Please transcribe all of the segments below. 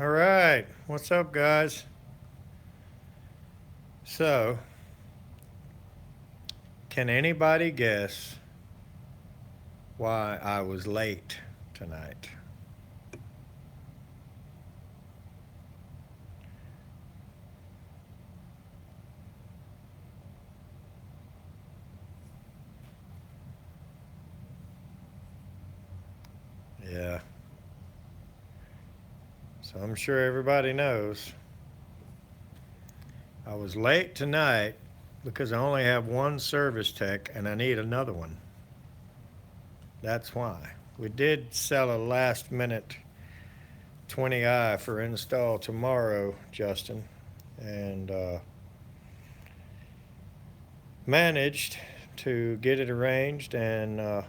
All right, what's up, guys? So, can anybody guess why I was late tonight? Yeah, so I'm sure everybody knows. I was late tonight because I only have one service tech and I need another one. That's why. We did sell a last minute 20i for install tomorrow, Justin, and managed to get it arranged and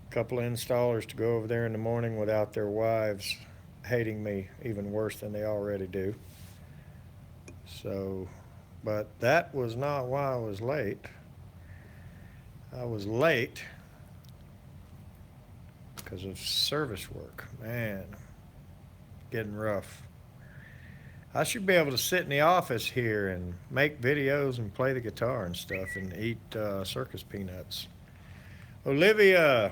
couple of installers to go over there in the morning without their wives hating me even worse than they already do. So, but that was not why I was late. I was late because of service work. Man, getting rough. I should be able to sit in the office here and make videos and play the guitar and stuff and eat circus peanuts. Olivia,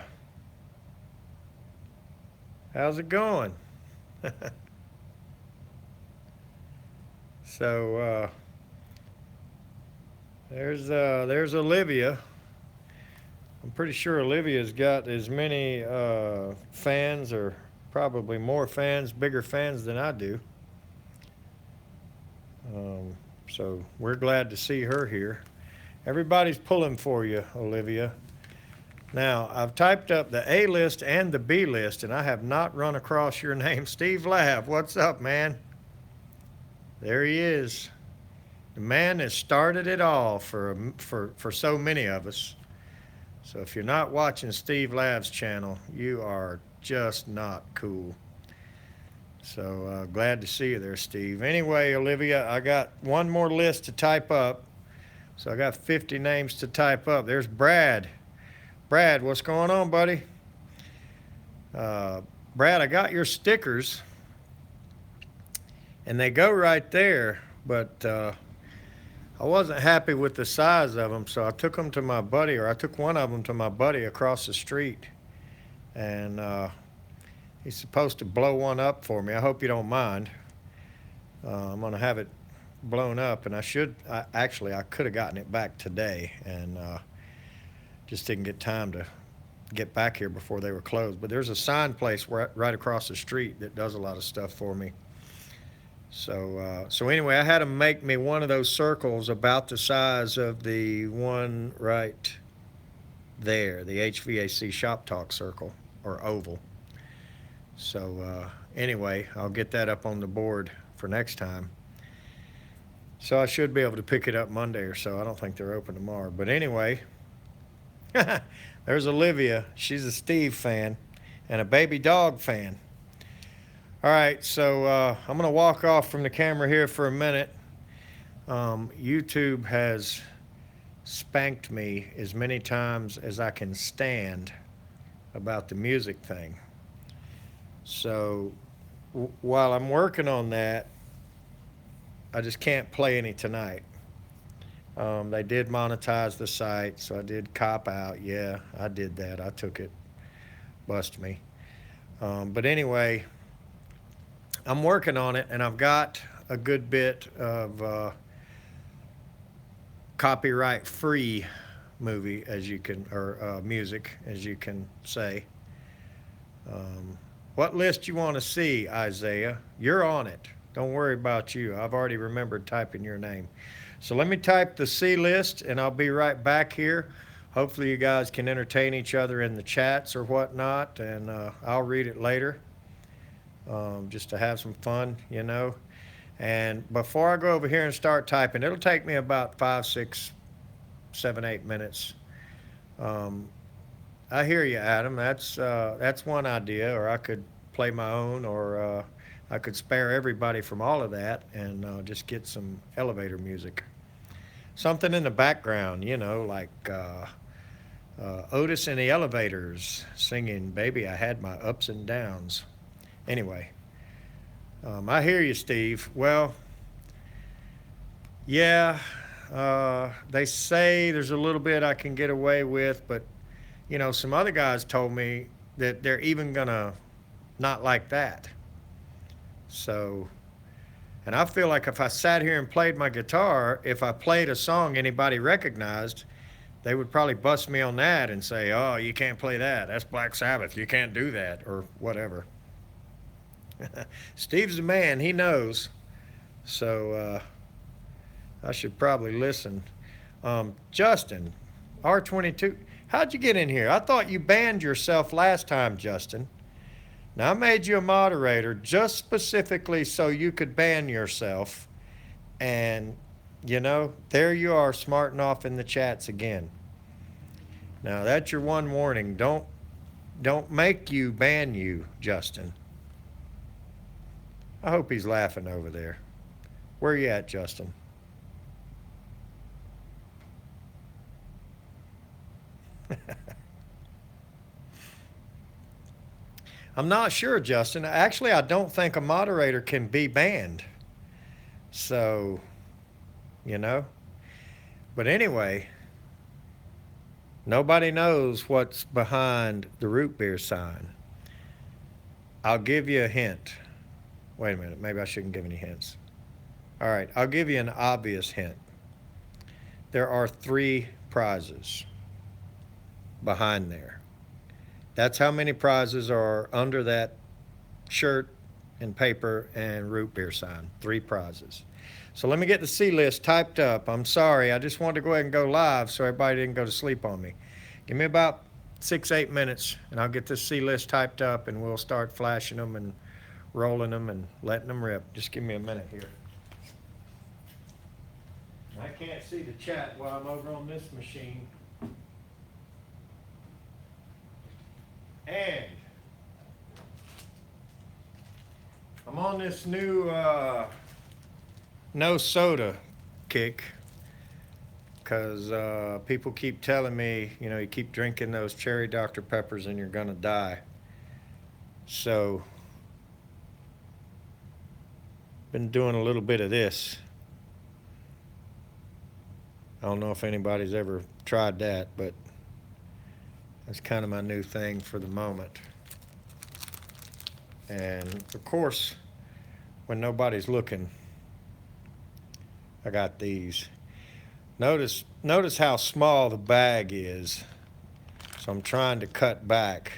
how's it going? So there's Olivia. I'm pretty sure Olivia's got as many fans, or probably more fans, bigger fans than I do. Um, so we're glad to see her here. Everybody's pulling for you, Olivia. Now, I've typed up the A list and the B list, and I have not run across your name. Steve Lav, what's up, man? There he is. The man has started it all for so many of us. So if you're not watching Steve Lav's channel, you are just not cool. So glad to see you there, Steve. Anyway, Olivia, I got one more list to type up. So I got 50 names to type up. There's Brad. Brad, what's going on, buddy? Uh, Brad, I got your stickers, and they go right there, but I wasn't happy with the size of them, so I took them to my buddy, or I took one of them to my buddy across the street, and he's supposed to blow one up for me. I hope you don't mind. I'm gonna have it blown up, and actually I could have gotten it back today, and just didn't get time to get back here before they were closed. But there's a sign place right across the street that does a lot of stuff for me. So anyway, I had them make me one of those circles about the size of the one right there, the HVAC Shop Talk circle or oval. So anyway, I'll get that up on the board for next time. So I should be able to pick it up Monday or so. I don't think they're open tomorrow. But anyway, there's Olivia. She's a Steve fan and a baby dog fan. All right, so I'm going to walk off from the camera here for a minute. YouTube has spanked me as many times as I can stand about the music thing. So while I'm working on that, I just can't play any tonight. They did monetize the site, so I did cop out. Yeah, I did that. I took it. Bust me. But anyway, I'm working on it, and I've got a good bit of copyright-free movie, as you can, or music, as you can say. What list you want to see, Isaiah? You're on it. Don't worry about you. I've already remembered typing your name. So let me type the C list, and I'll be right back here. Hopefully you guys can entertain each other in the chats or whatnot, and I'll read it later. Just to have some fun, you know. And before I go over here and start typing, it'll take me about 5, 6, 7, 8 minutes. I hear you, Adam. That's one idea, or I could play my own, or I could spare everybody from all of that and just get some elevator music, something in the background, you know, like Otis and the Elevators singing "Baby, I Had My Ups and Downs." Anyway, I hear you, Steve. Well, yeah, they say there's a little bit I can get away with, but some other guys told me that they're even gonna not like that. So, and I feel like if I sat here and played my guitar, if I played a song anybody recognized, they would probably bust me on that and say, "Oh, you can't play that. That's Black Sabbath. You can't do that," or whatever. Steve's the man. He knows. So I should probably listen. Justin, R22, how'd you get in here? I thought you banned yourself last time, Justin. Now, I made you a moderator just specifically so you could ban yourself. And, there you are smarting off in the chats again. Now, that's your one warning. Don't make you ban you, Justin. I hope he's laughing over there. Where you at, Justin? I'm not sure, Justin. Actually, I don't think a moderator can be banned. So, you know. But anyway, nobody knows what's behind the root beer sign. I'll give you a hint. Wait a minute. Maybe I shouldn't give any hints. All right. I'll give you an obvious hint. There are 3 prizes behind there. That's how many prizes are under that shirt and paper and root beer sign. 3 prizes. So let me get the C list typed up. I'm sorry. I just wanted to go ahead and go live so everybody didn't go to sleep on me. Give me about 6-8 minutes and I'll get this C list typed up and we'll start flashing them and rolling them and letting them rip. Just give me a minute here. I can't see the chat while I'm over on this machine. And I'm on this new no soda kick because people keep telling me, you keep drinking those cherry Dr. Peppers and you're going to die. So, been doing a little bit of this. I don't know if anybody's ever tried that, but that's kind of my new thing for the moment. And of course, when nobody's looking, I got these. Notice how small the bag is. So I'm trying to cut back.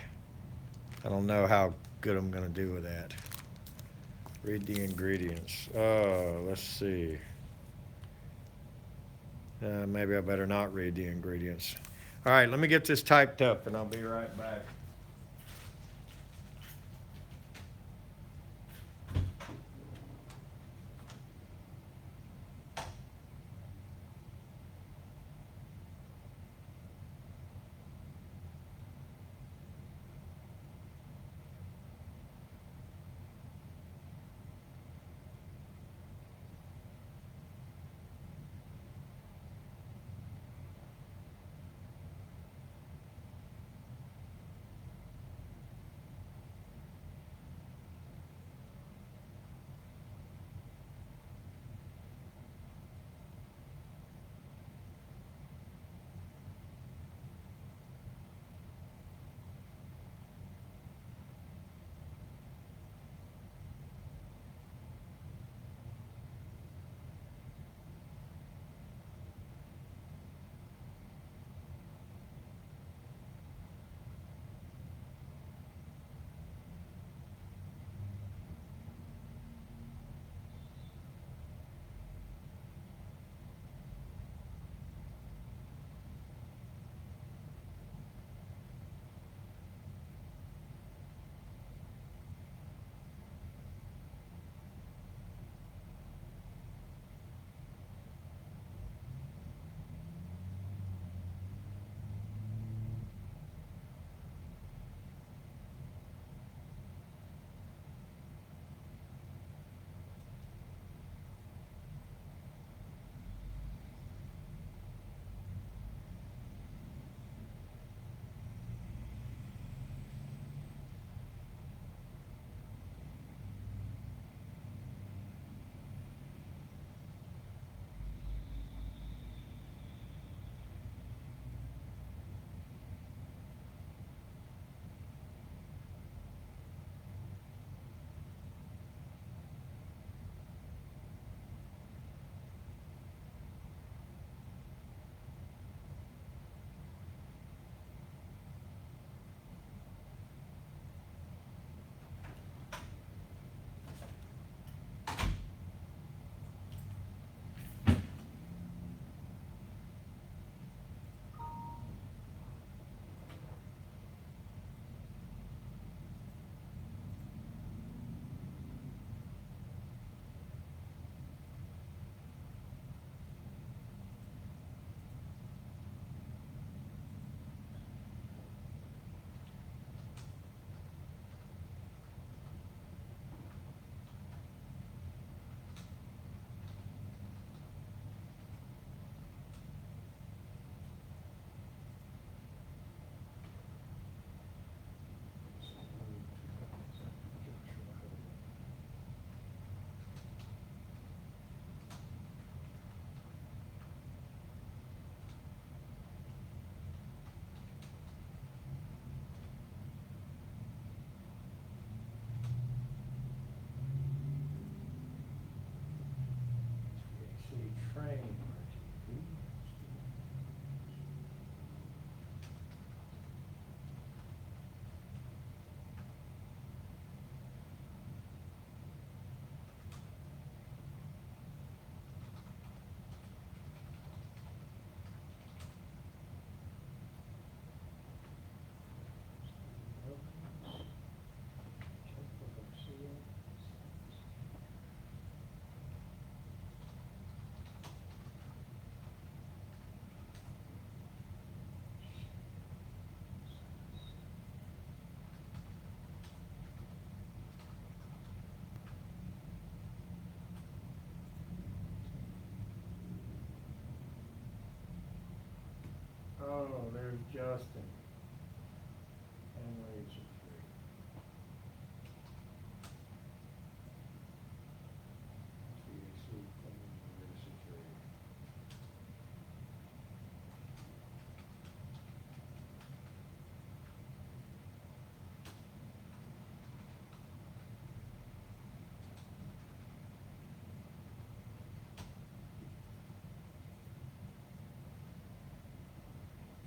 I don't know how good I'm going to do with that. Read the ingredients. Oh, let's see. Maybe I better not read the ingredients. All right, let me get this typed up and I'll be right back. Oh, there's Justin. And Rachel.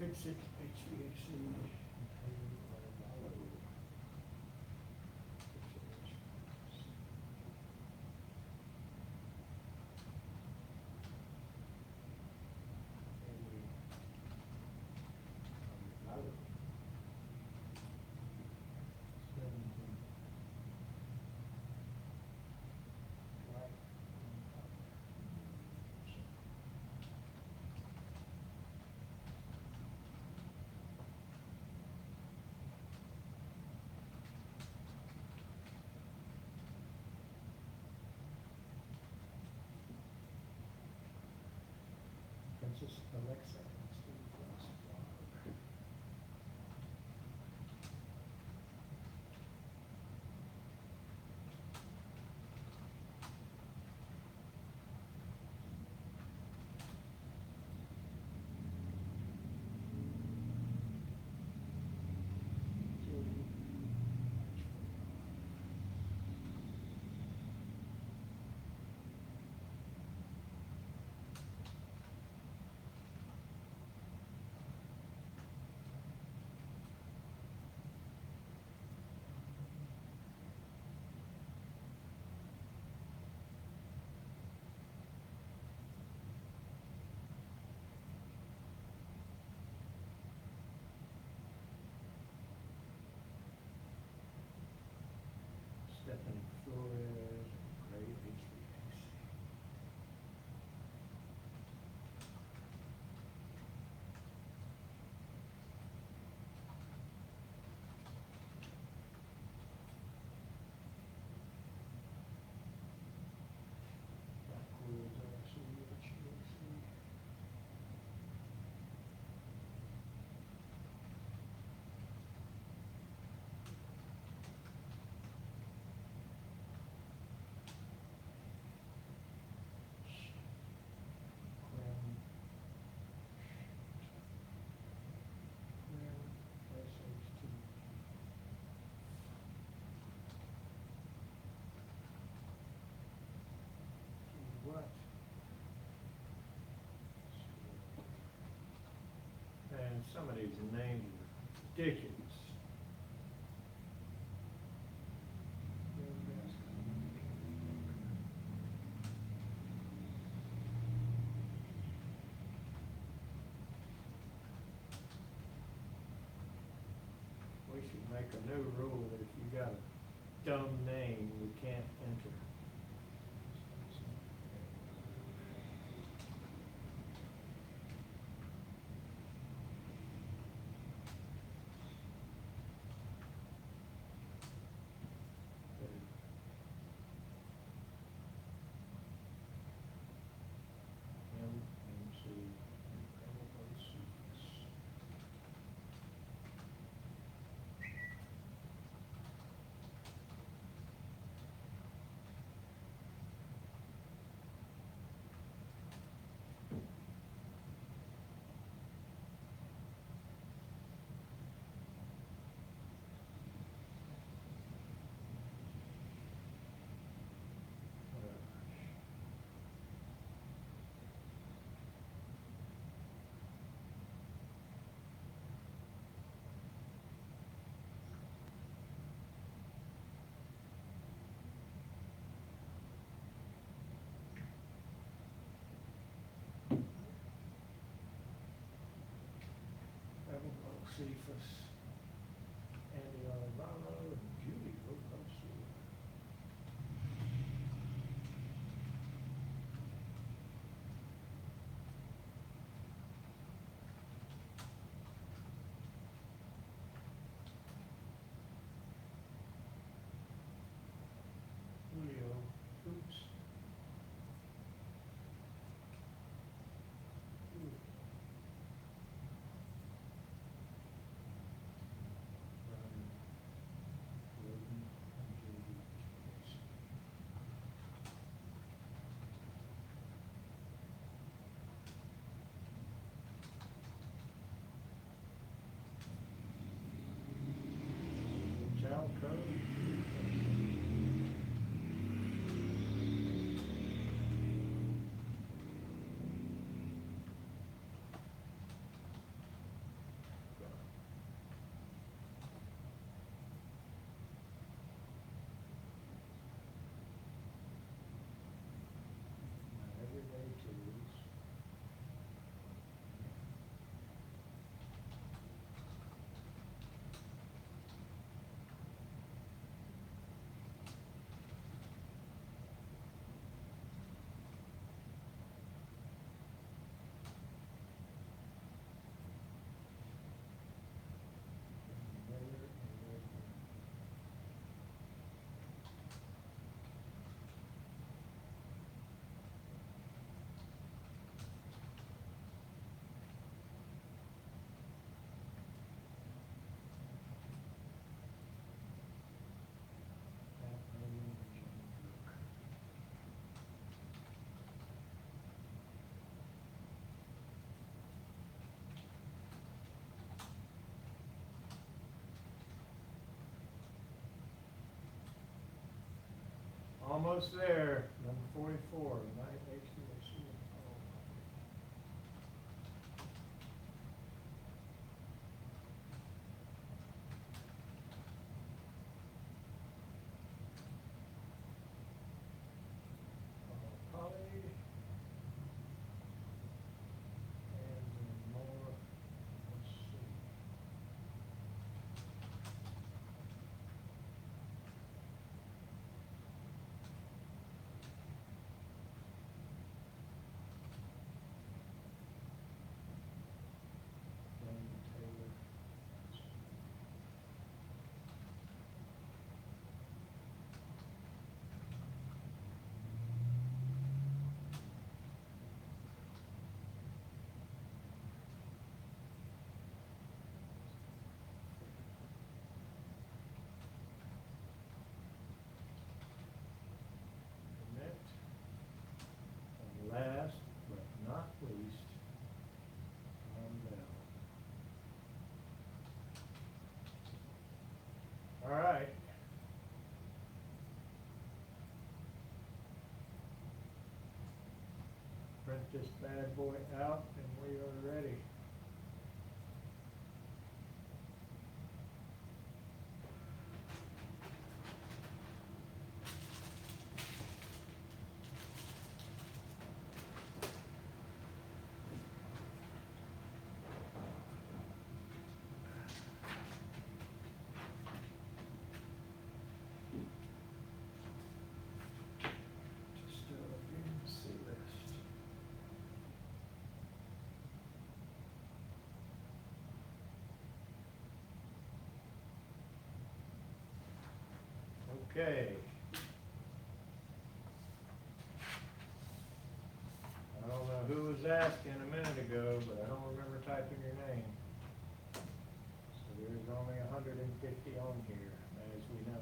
Fix it, HVAC. Princess Alexa. Stephanie Flores, great HVAC. Backwards, HVAC. What? And some of these names are ridiculous. We should make a new rule that if you got a dumb name, you can't enter. Cephas, Andy Alabama, and Julie Rogosu. Julio, oops. Almost there, number 44, United HVAC. Polly. And then more, let's see. Taylor. And last but not least, down. All right. Print this bad boy out and we are ready. Okay. I don't know who was asking a minute ago, but I don't remember typing your name. So there's only 150 on here, as we know.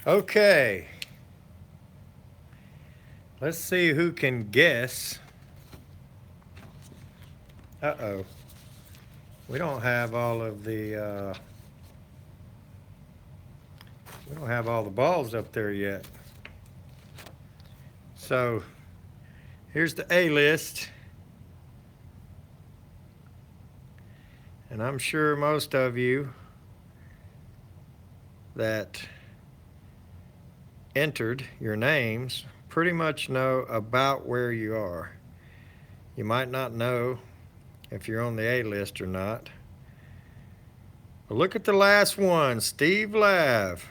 Okay. Let's see who can guess. Uh-oh. We don't have all of the, we don't have all the balls up there yet. So, here's the A list. And I'm sure most of you that entered your names pretty much know about where you are. You might not know if you're on the A list or not. But look at the last one, Steve Lav.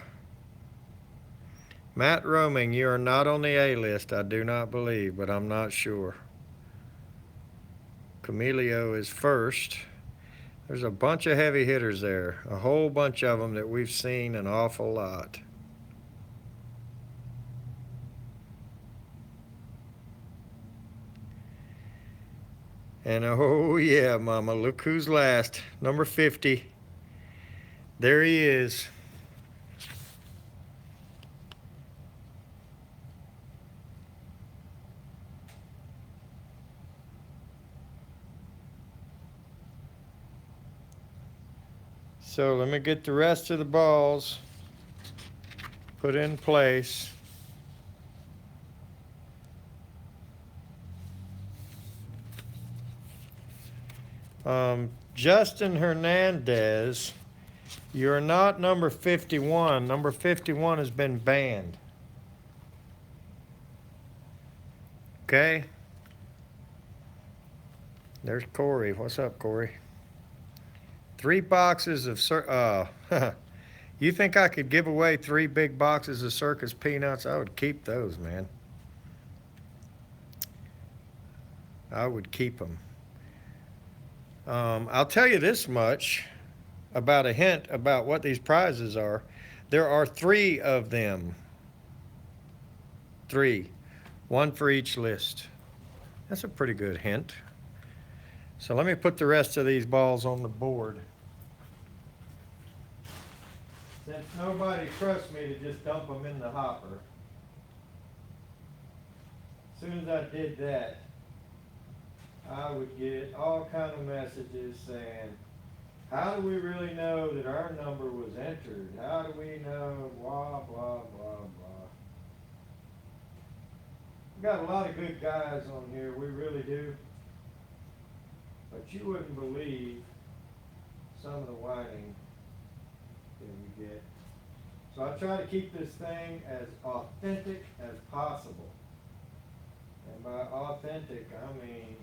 Matt Roaming, you are not on the A list, I do not believe, but I'm not sure. Camilio is first. There's a bunch of heavy hitters there, a whole bunch of them that we've seen an awful lot. And oh yeah, mama, look who's last. Number 50. There he is. So let me get the rest of the balls put in place. Justin Hernandez, you're not number 51. Number 51 has been banned. Okay. There's Corey. What's up, Corey? 3 boxes of you think I could give away 3 big boxes of circus peanuts? I would keep those, man. I would keep them. I'll tell you this much about a hint about what these prizes are. There are 3 of them. 3. 1 for each list. That's a pretty good hint. So let me put the rest of these balls on the board. Since nobody trusts me to just dump them in the hopper. As soon as I did that, I would get all kind of messages saying, how do we really know that our number was entered? How do we know blah, blah, blah, blah. We got a lot of good guys on here, we really do. But you wouldn't believe some of the whining that we get. So I try to keep this thing as authentic as possible. And by authentic, I mean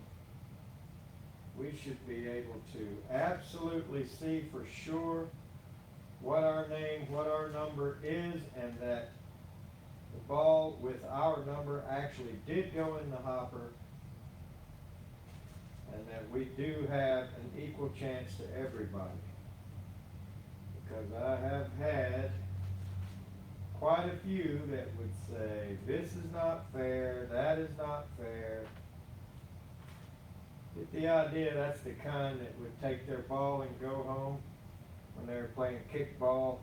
we should be able to absolutely see for sure what our name, what our number is, and that the ball with our number actually did go in the hopper, and that we do have an equal chance to everybody. Because I have had quite a few that would say, this is not fair, that is not fair. Get the idea that's the kind that would take their ball and go home when they were playing kickball,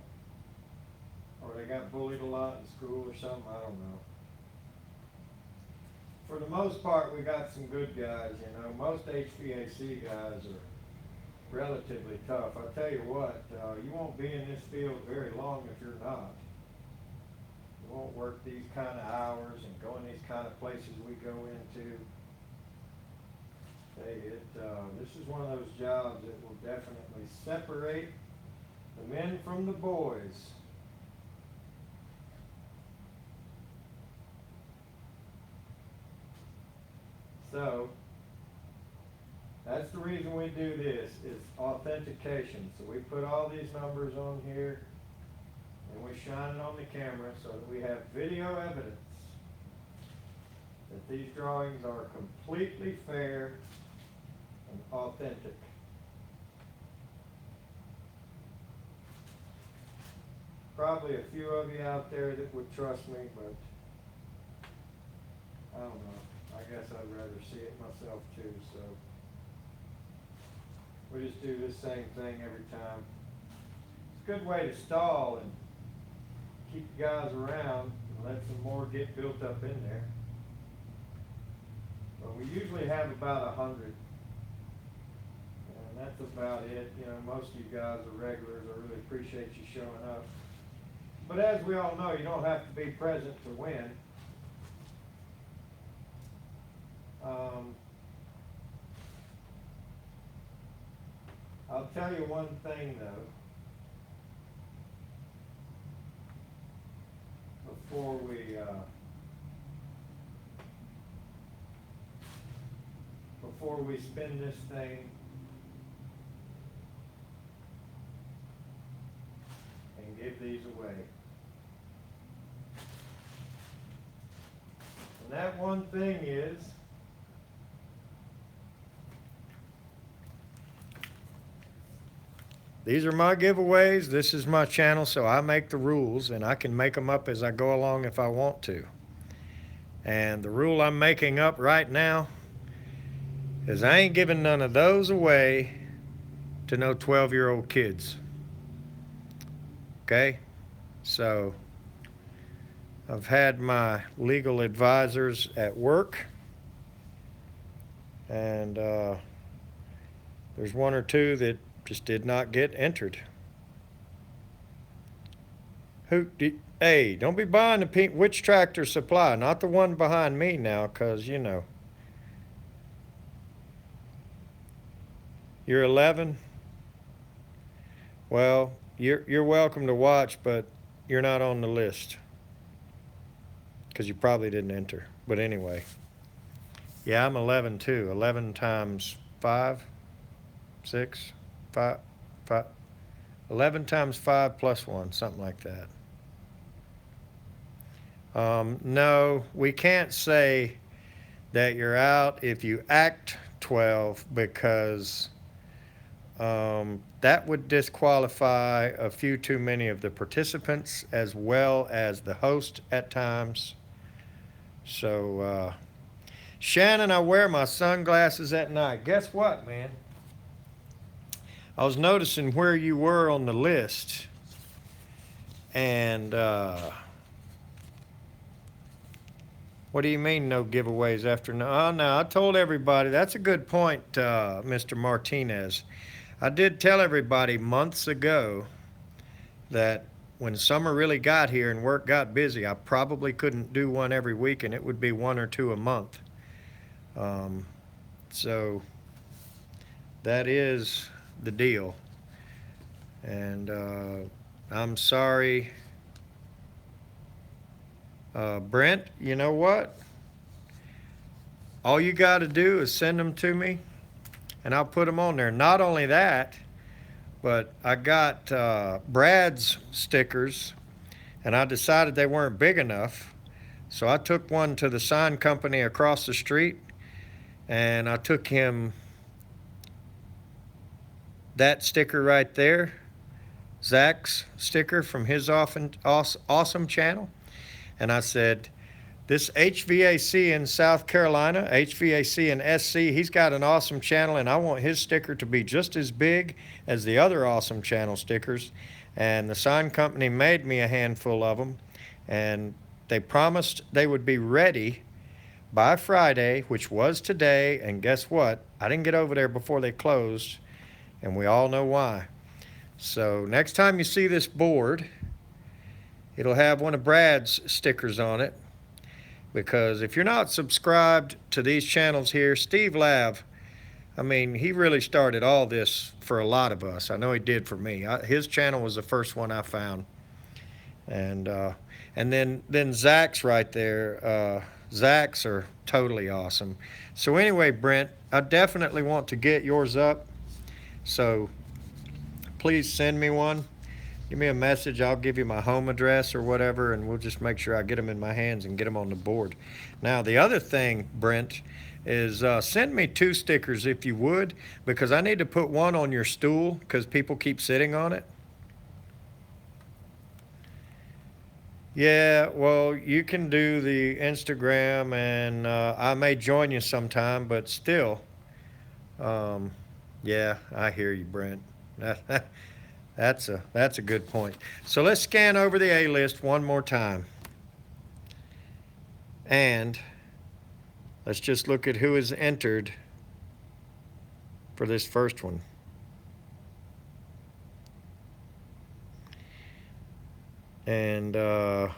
or they got bullied a lot in school or something, I don't know. For the most part, we got some good guys, you know. Most HVAC guys are relatively tough. I'll tell you what, you won't be in this field very long if you're not. You won't work these kind of hours and go in these kind of places we go into. Hey, this is one of those jobs that will definitely separate the men from the boys. So, that's the reason we do this, is authentication. So we put all these numbers on here, and we shine it on the camera so that we have video evidence that these drawings are completely fair and authentic. Probably a few of you out there that would trust me, but I don't know. I guess I'd rather see it myself too, so we just do this same thing every time. It's a good way to stall and keep the guys around and let some more get built up in there. But we usually have about 100. And that's about it. You know, most of you guys are regulars. I really appreciate you showing up. But as we all know, you don't have to be present to win. I'll tell you one thing though, before we spin this thing and give these away. And that one thing is, these are my giveaways. This is my channel, so I make the rules, and I can make them up as I go along if I want to. And the rule I'm making up right now is I ain't giving none of those away to no 12-year-old kids. Okay? So I've had my legal advisors at work, and there's 1 or 2 that just did not get entered. Hey, don't be buying the pink Which Tractor Supply, not the one behind me now, because, you know. You're 11? Well, you're welcome to watch, but you're not on the list, because you probably didn't enter. But anyway. Yeah, I'm 11 too. 11 times 5, 6, 5, 5. 11 times 5 plus 1, something like that. No, we can't say that you're out if you act 12 because that would disqualify a few too many of the participants as well as the host at times. So, Shannon, I wear my sunglasses at night. Guess what, man? I was noticing where you were on the list, and what do you mean no giveaways after no? Oh, no, I told everybody. That's a good point, Mr. Martinez. I did tell everybody months ago that when summer really got here and work got busy, I probably couldn't do one every week, and it would be one or two a month. So that is the deal. And I'm sorry. Brent, you know what? All you got to do is send them to me, and I'll put them on there. Not only that, but I got Brad's stickers, and I decided they weren't big enough. So I took one to the sign company across the street, and I took him that sticker right there, Zach's sticker from his awesome channel. And I said, this HVAC in South Carolina, HVAC in SC, he's got an awesome channel, and I want his sticker to be just as big as the other awesome channel stickers. And the sign company made me a handful of them, and they promised they would be ready by Friday, which was today. And guess what? I didn't get over there before they closed, and we all know why. So next time you see this board, it'll have one of Brad's stickers on it. Because if you're not subscribed to these channels here, Steve Lav, I mean, he really started all this for a lot of us. I know he did for me. His channel was the first one I found. And then Zach's right there. Zach's are totally awesome. So anyway, Brent, I definitely want to get yours up. So please send me one. Give me a message. I'll give you my home address or whatever, and we'll just make sure I get them in my hands and get them on the board. Now, the other thing, Brent, is send me 2 stickers if you would, because I need to put one on your stool because people keep sitting on it. Yeah, well, you can do the Instagram, and I may join you sometime, but still, yeah, I hear you, Brent. That's a good point. So let's scan over the A list one more time. And let's just look at who is entered for this first one. And there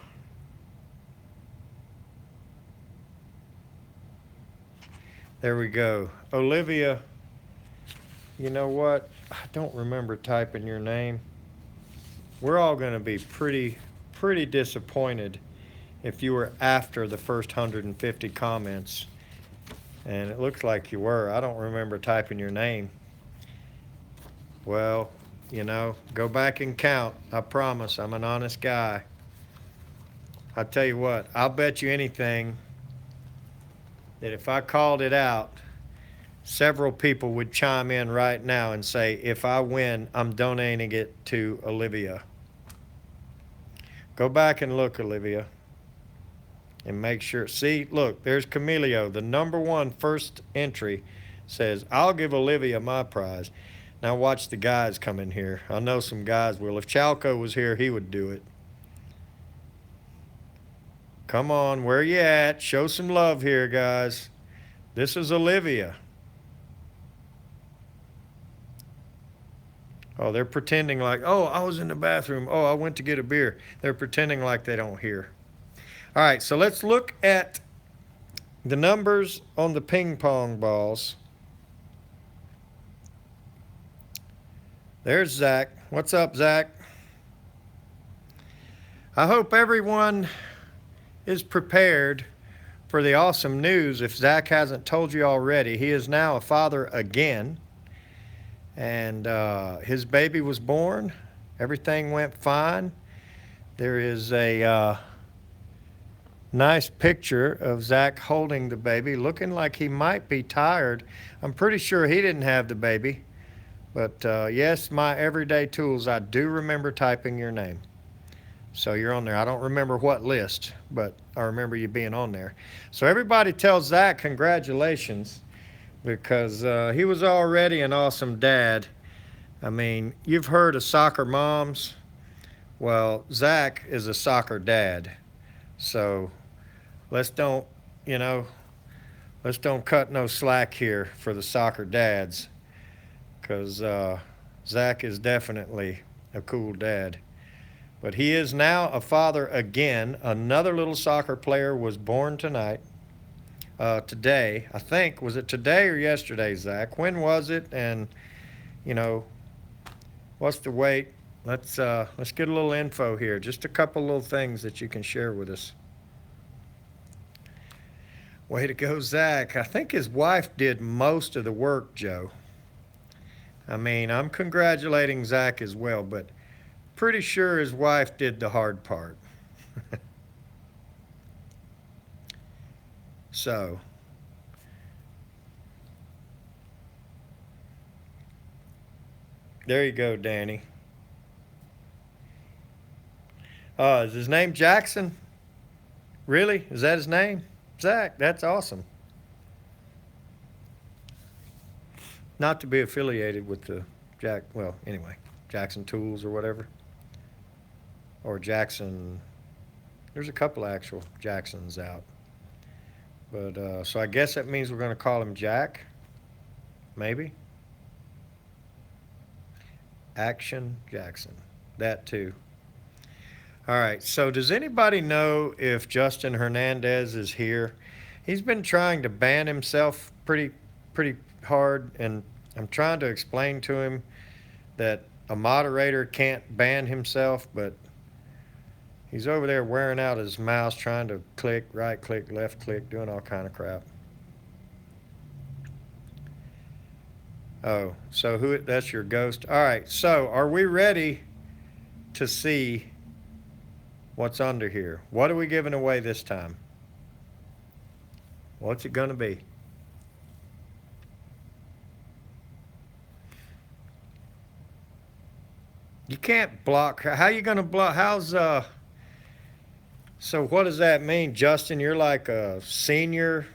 we go. Olivia, you know what? I don't remember typing your name. We're all going to be pretty disappointed if you were after the first 150 comments. And it looks like you were. I don't remember typing your name. Well, you know, go back and count. I promise. I'm an honest guy. I tell you what, I'll bet you anything that if I called it out, several people would chime in right now and say, if I win, I'm donating it to Olivia. Go back and look, Olivia, and make sure. See, look, there's Camilio. The #1 first entry says, I'll give Olivia my prize. Now watch the guys come in here. I know some guys will. If Chalco was here, he would do it. Come on, where you at? Show some love here, guys. This is Olivia. Oh, they're pretending like, oh, I was in the bathroom. Oh, I went to get a beer. They're pretending like they don't hear. All right, so let's look at the numbers on the ping pong balls. There's Zach. What's up, Zach? I hope everyone is prepared for the awesome news. If Zach hasn't told you already, he is now a father again. And his baby was born. Everything went fine. There is a nice picture of Zach holding the baby, looking like he might be tired. I'm pretty sure he didn't have the baby. But yes, my everyday tools, I do remember typing your name. So you're on there. I don't remember what list, but I remember you being on there. So everybody tell Zach congratulations, because he was already an awesome dad. I mean, you've heard of soccer moms. Well, Zach is a soccer dad. So let's don't, you know, let's don't cut no slack here for the soccer dads, because Zach is definitely a cool dad. But he is now a father again. Another little soccer player was born tonight. Today, I think. Was it today or yesterday, Zach? When was it? And, you know, what's the weight? Let's get a little info here. Just a couple little things that you can share with us. Way to go, Zach. I think his wife did most of the work, Joe. I mean, I'm congratulating Zach as well, but pretty sure his wife did the hard part. So, there you go, Danny. Is his name Jackson? Really? Is that his name? Zach, that's awesome. Not to be affiliated with the well, anyway, Jackson Tools or whatever. Or Jackson, there's a couple actual Jacksons out. But, so I guess that means we're going to call him Jack, maybe. Action Jackson, that too. All right, so does anybody know if Justin Hernandez is here? He's been trying to ban himself pretty hard, and I'm trying to explain to him that a moderator can't ban himself, but he's over there wearing out his mouse trying to click, right click, left click, doing all kind of crap. Oh, so that's your ghost. All right, so are we ready to see what's under here? What are we giving away this time? What's it going to be? You can't block. How are you going to block? So what does that mean, Justin? You're like a senior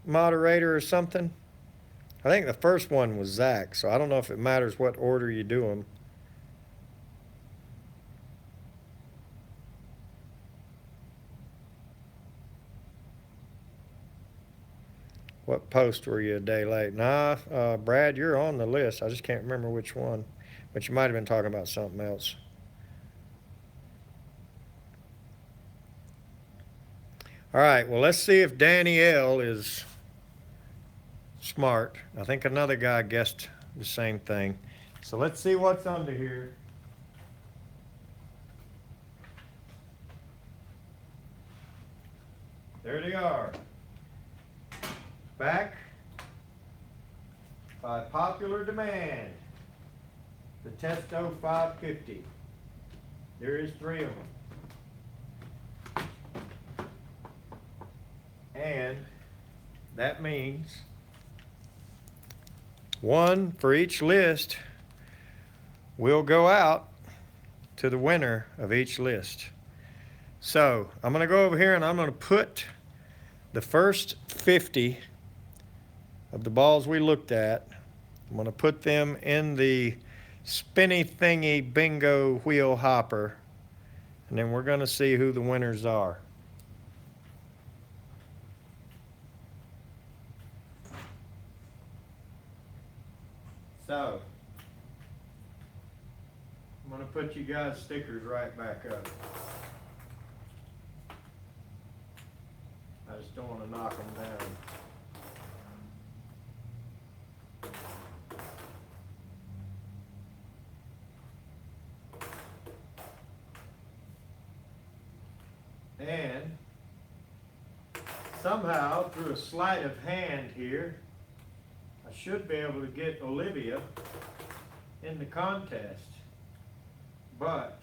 moderator or something? I think the first one was Zach, so I don't know if it matters what order you do them. What post were you a day late? Nah, Brad, you're on the list. I just can't remember which one, but you might have been talking about something else. All right, well, let's see if Danny L is smart. I think another guy guessed the same thing. So let's see what's under here. There they are. Back by popular demand, the Testo 550. There is 3 of them. And that means 1 for each list will go out to the winner of each list. So I'm going to go over here and I'm going to put the first 50 of the balls we looked at. I'm going to put them in the spinny thingy bingo wheel hopper, and then we're going to see who the winners are. So I'm going to put you guys' stickers right back up. I just don't want to knock them down. And Somehow, through a sleight of hand here, I should be able to get Olivia in the contest. But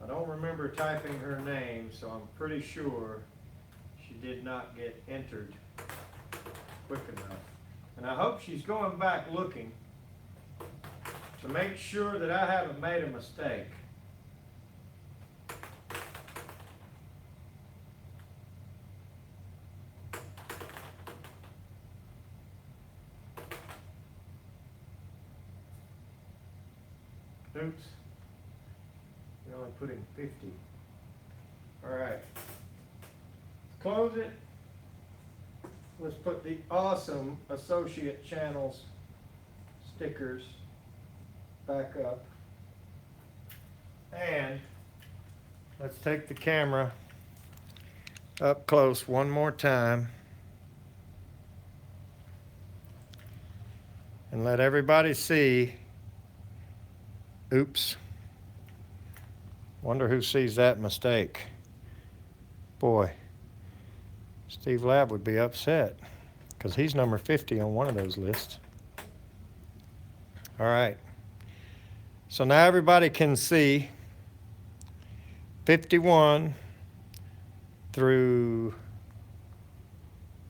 I don't remember typing her name, so I'm pretty sure she did not get entered quick enough. And I hope she's going back looking to make sure that I haven't made a mistake. Oops. You're only putting 50. All right. Close it. Let's put the awesome associate channels stickers back up. And let's take the camera up close one more time and let everybody see. Oops. Wonder who sees that mistake. Boy, Steve Lab would be upset because he's number 50 on one of those lists. All right. So now everybody can see 51 through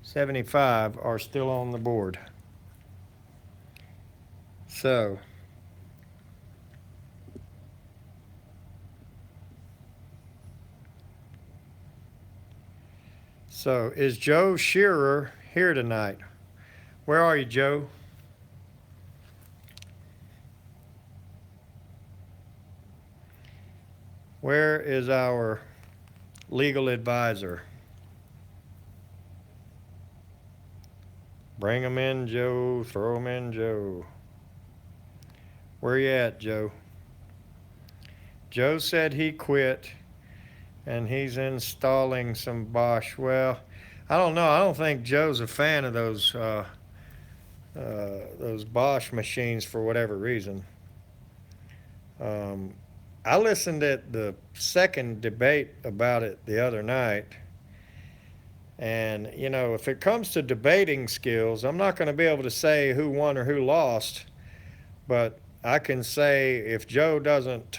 75 are still on the board. So is Joe Shearer here tonight? Where are you, Joe? Where is our legal advisor? Bring him in, Joe. Throw him in, Joe. Where you at, Joe? Joe said he quit and he's installing some Bosch. Well, I don't know. I don't think Joe's a fan of those Bosch machines for whatever reason. I listened at the second debate about it the other night. And, you know, if it comes to debating skills, I'm not going to be able to say who won or who lost. But I can say if Joe doesn't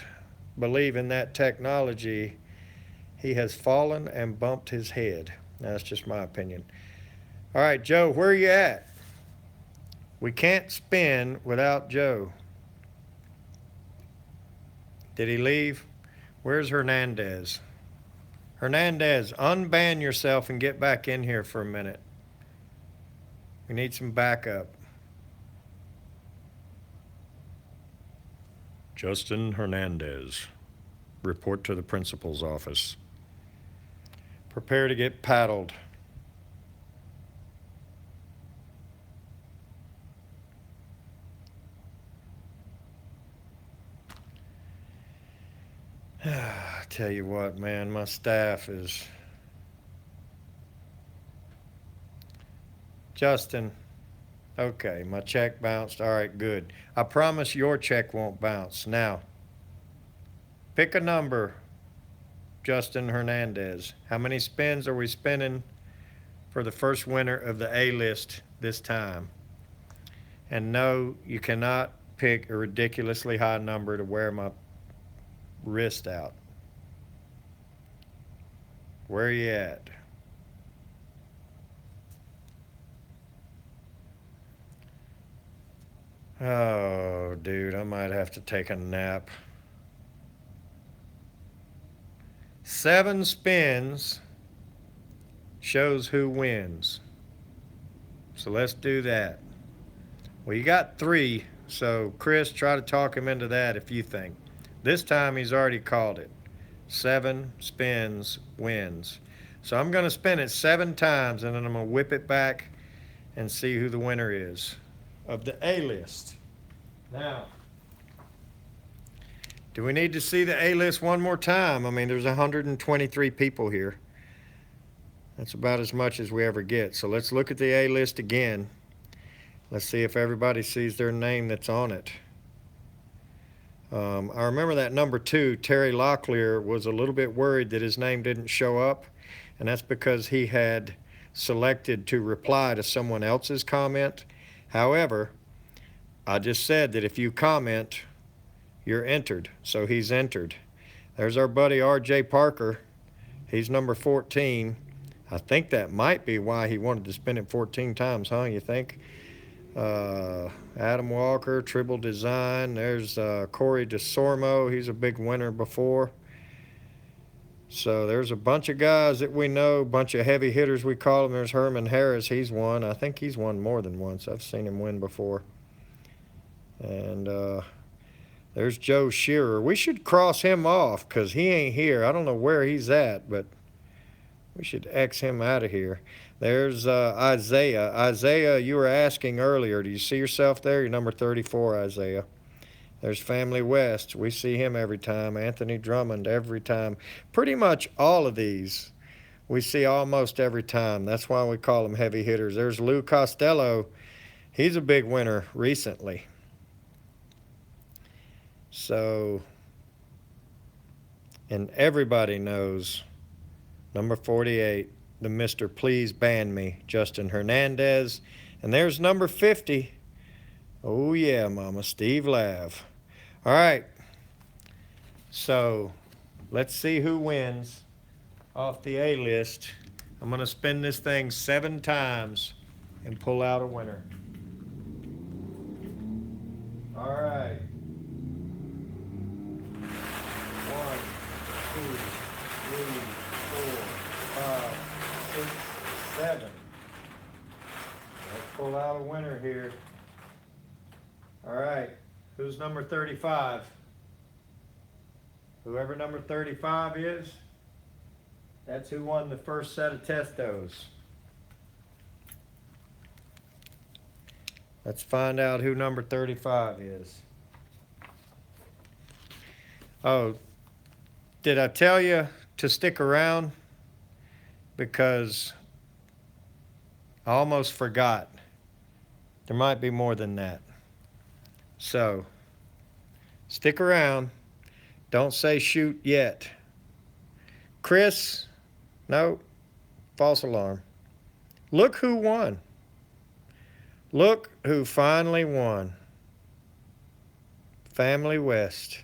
believe in that technology, he has fallen and bumped his head. That's just my opinion. All right, Joe, where are you at? We can't spin without Joe. Did he leave? Where's Hernandez? Hernandez, unban yourself and get back in here for a minute. We need some backup. Justin Hernandez, report to the principal's office. Prepare to get paddled. I tell you what, man, my staff is... Justin, okay, my check bounced. All right, good. I promise your check won't bounce. Now, pick a number, Justin Hernandez. How many spins are we spinning for the first winner of the A-list this time? And no, you cannot pick a ridiculously high number to wear my wrist out. Where are you at? Oh, dude, I might have to take a nap. 7 spins shows who wins. So let's do that. Well, you got 3, so Chris, try to talk him into that if you think. This time he's already called it. 7 spins wins. So I'm going to spin it 7 times, and then I'm going to whip it back and see who the winner is of the A-list. Now, do we need to see the A-list one more time? I mean, there's 123 people here. That's about as much as we ever get. So let's look at the A-list again. Let's see if everybody sees their name that's on it. I remember that number 2, Terry Locklear, was a little bit worried that his name didn't show up, and that's because he had selected to reply to someone else's comment. However, I just said that if you comment, you're entered, so he's entered. There's our buddy R.J. Parker. He's number 14. I think that might be why he wanted to spin it 14 times, huh? You think? Adam Walker, Tribble Design. There's Corey DeSormo. He's a big winner before. So there's a bunch of guys that we know, a bunch of heavy hitters we call them. There's Herman Harris. He's won. I think he's won more than once. I've seen him win before. And there's Joe Shearer. We should cross him off because he ain't here. I don't know where he's at, but we should X him out of here. There's Isaiah. Isaiah, you were asking earlier, do you see yourself there? You're number 34, Isaiah. There's Family West. We see him every time. Anthony Drummond every time. Pretty much all of these we see almost every time. That's why we call them heavy hitters. There's Lou Costello. He's a big winner recently. So, and everybody knows number 48, the Mr. Please Ban Me, Justin Hernandez. And there's number 50. Oh, yeah, Mama, Steve Lav. All right. So, let's see who wins off the A list. I'm going to spin this thing 7 times and pull out a winner. All right. 1, 2, 3, 4, 5, 6, 7. Let's pull out a winner here. All right. Who's number 35? Whoever number 35 is, that's who won the first set of Testos. Let's find out who number 35 is. Oh, did I tell you to stick around? Because I almost forgot. There might be more than that. So, stick around. Don't say shoot yet. Chris, no, false alarm. Look who won. Look who finally won. Family West.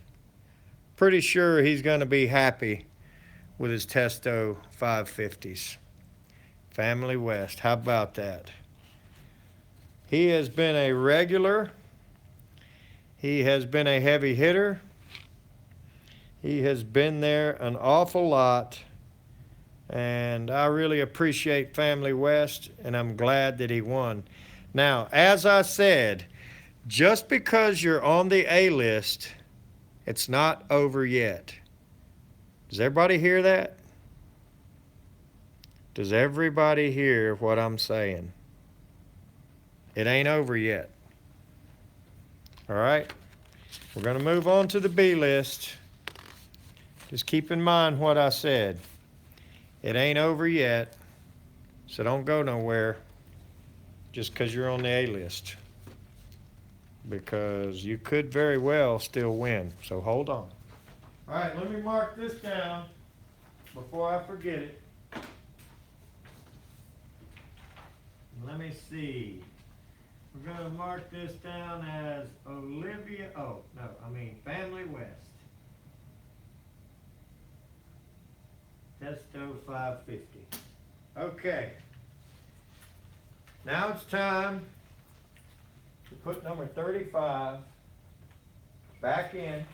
Pretty sure he's going to be happy with his Testo 550s. Family West, how about that? He has been a regular. He has been a heavy hitter. He has been there an awful lot. And I really appreciate Family West, and I'm glad that he won. Now, as I said, just because you're on the A list, it's not over yet. Does everybody hear that? Does everybody hear what I'm saying? It ain't over yet. All right? We're going to move on to the B list. Just keep in mind what I said. It ain't over yet, so don't go nowhere just because you're on the A list. Because you could very well still win, so hold on. All right, let me mark this down before I forget it. Let me see. We're going to mark this down as Family West. Testo 550. Okay. Now it's time to put number 35 back in.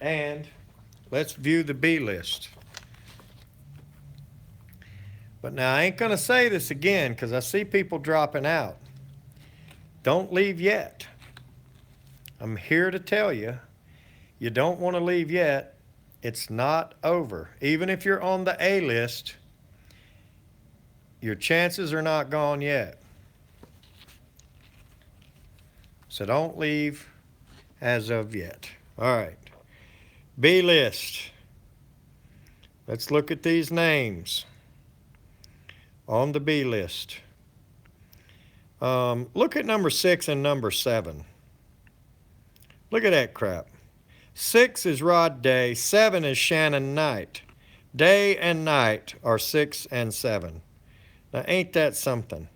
And let's view the B list. But now I ain't going to say this again because I see people dropping out. Don't leave yet. I'm here to tell you, you don't want to leave yet. It's not over. Even if you're on the A list, your chances are not gone yet. So don't leave as of yet. All right. B list. Let's look at these names on the B list. Look at number 6 and number 7. Look at that crap. 6 is Rod Day, 7 is Shannon Knight. Day and night are 6 and 7. Now, ain't that something?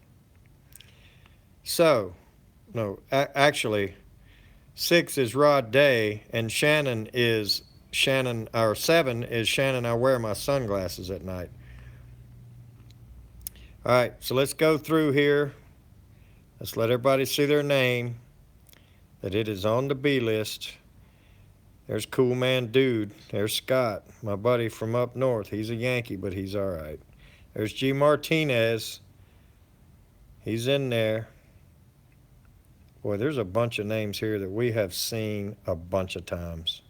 So, no, actually, 6 is Rod Day, and Shannon, or 7 is Shannon, I wear my sunglasses at night. All right, so let's go through here. Let's let everybody see their name, that it is on the B list. There's Cool Man Dude. There's Scott, my buddy from up north. He's a Yankee, but he's all right. There's G. Martinez. He's in there. Boy, there's a bunch of names here that we have seen a bunch of times.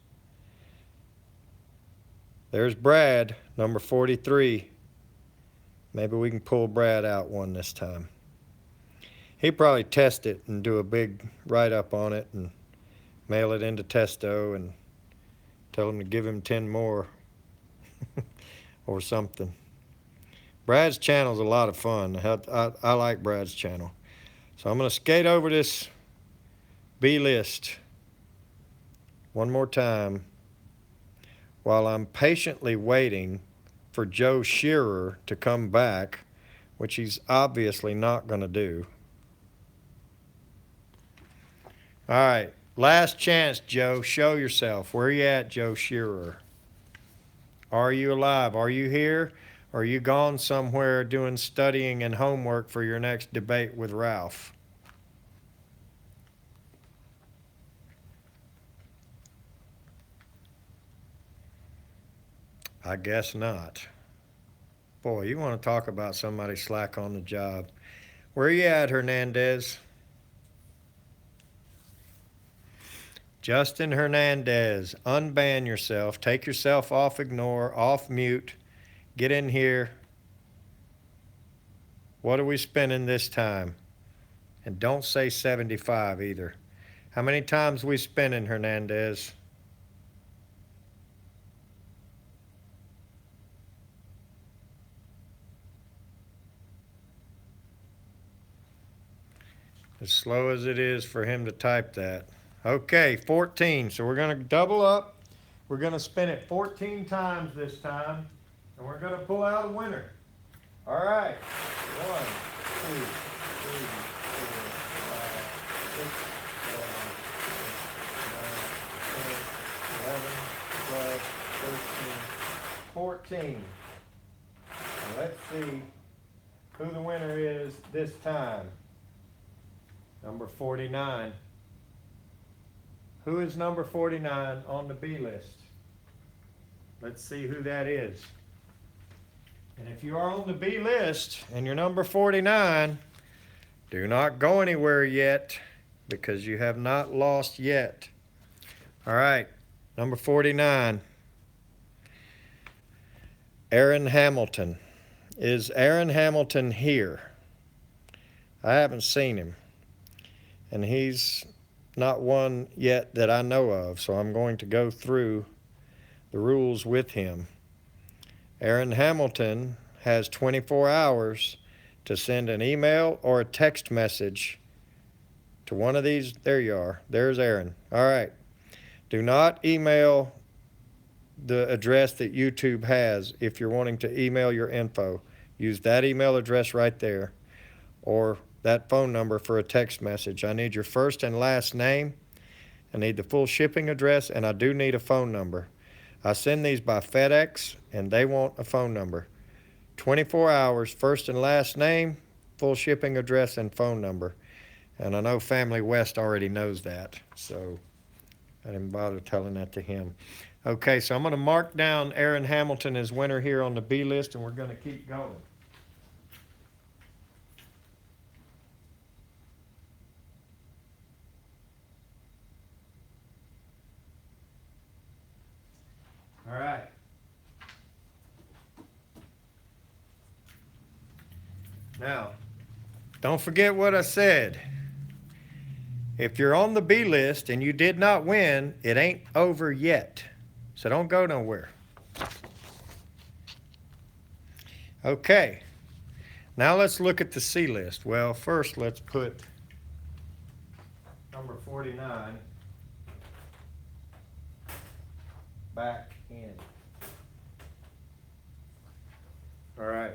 There's Brad, number 43. Maybe we can pull Brad out one this time. He probably test it and do a big write-up on it and mail it into Testo and tell him to give him 10 more or something. Brad's channel's a lot of fun. I like Brad's channel. So I'm going to skate over this B list one more time while I'm patiently waiting for Joe Shearer to come back, which he's obviously not going to do. All right, last chance, Joe. Show yourself. Where are you at, Joe Shearer? Are you alive? Are you here? Or are you gone somewhere doing studying and homework for your next debate with Ralph? I guess not. Boy, you want to talk about somebody slack on the job. Where are you at, Hernandez? Justin Hernandez, unban yourself. Take yourself off ignore, off mute. Get in here. What are we spending this time? And don't say 75 either. How many times we spending, Hernandez? As slow as it is for him to type that. Okay, 14. So we're going to double up. We're going to spin it 14 times this time. And we're going to pull out a winner. All right. 1, 2, 3, 4, 5, 6, 7, 8, 9, 10, 11, 12, 13, 14. Now let's see who the winner is this time. Number 49. Who is number 49 on the B list? Let's see who that is. And if you are on the B list and you're number 49, do not go anywhere yet because you have not lost yet. All right, number 49. Aaron Hamilton. Is Aaron Hamilton here? I haven't seen him. And he's not one yet that I know of, so I'm going to go through the rules with him. Aaron Hamilton has 24 hours to send an email or a text message to one of these. There you are. There's Aaron. All right. Do not email the address that YouTube has if you're wanting to email your info. Use that email address right there or that phone number for a text message. I need your first and last name. I need the full shipping address, and I do need a phone number. I send these by FedEx, and they want a phone number. 24 hours, first and last name, full shipping address, and phone number. And I know Family West already knows that, so I didn't bother telling that to him. Okay, so I'm going to mark down Aaron Hamilton as winner here on the B list, and we're going to keep going. All right. Now, don't forget what I said. If you're on the B list and you did not win, it ain't over yet. So don't go nowhere. Okay. Now let's look at the C list. Well, first let's put number 49 back in. All right.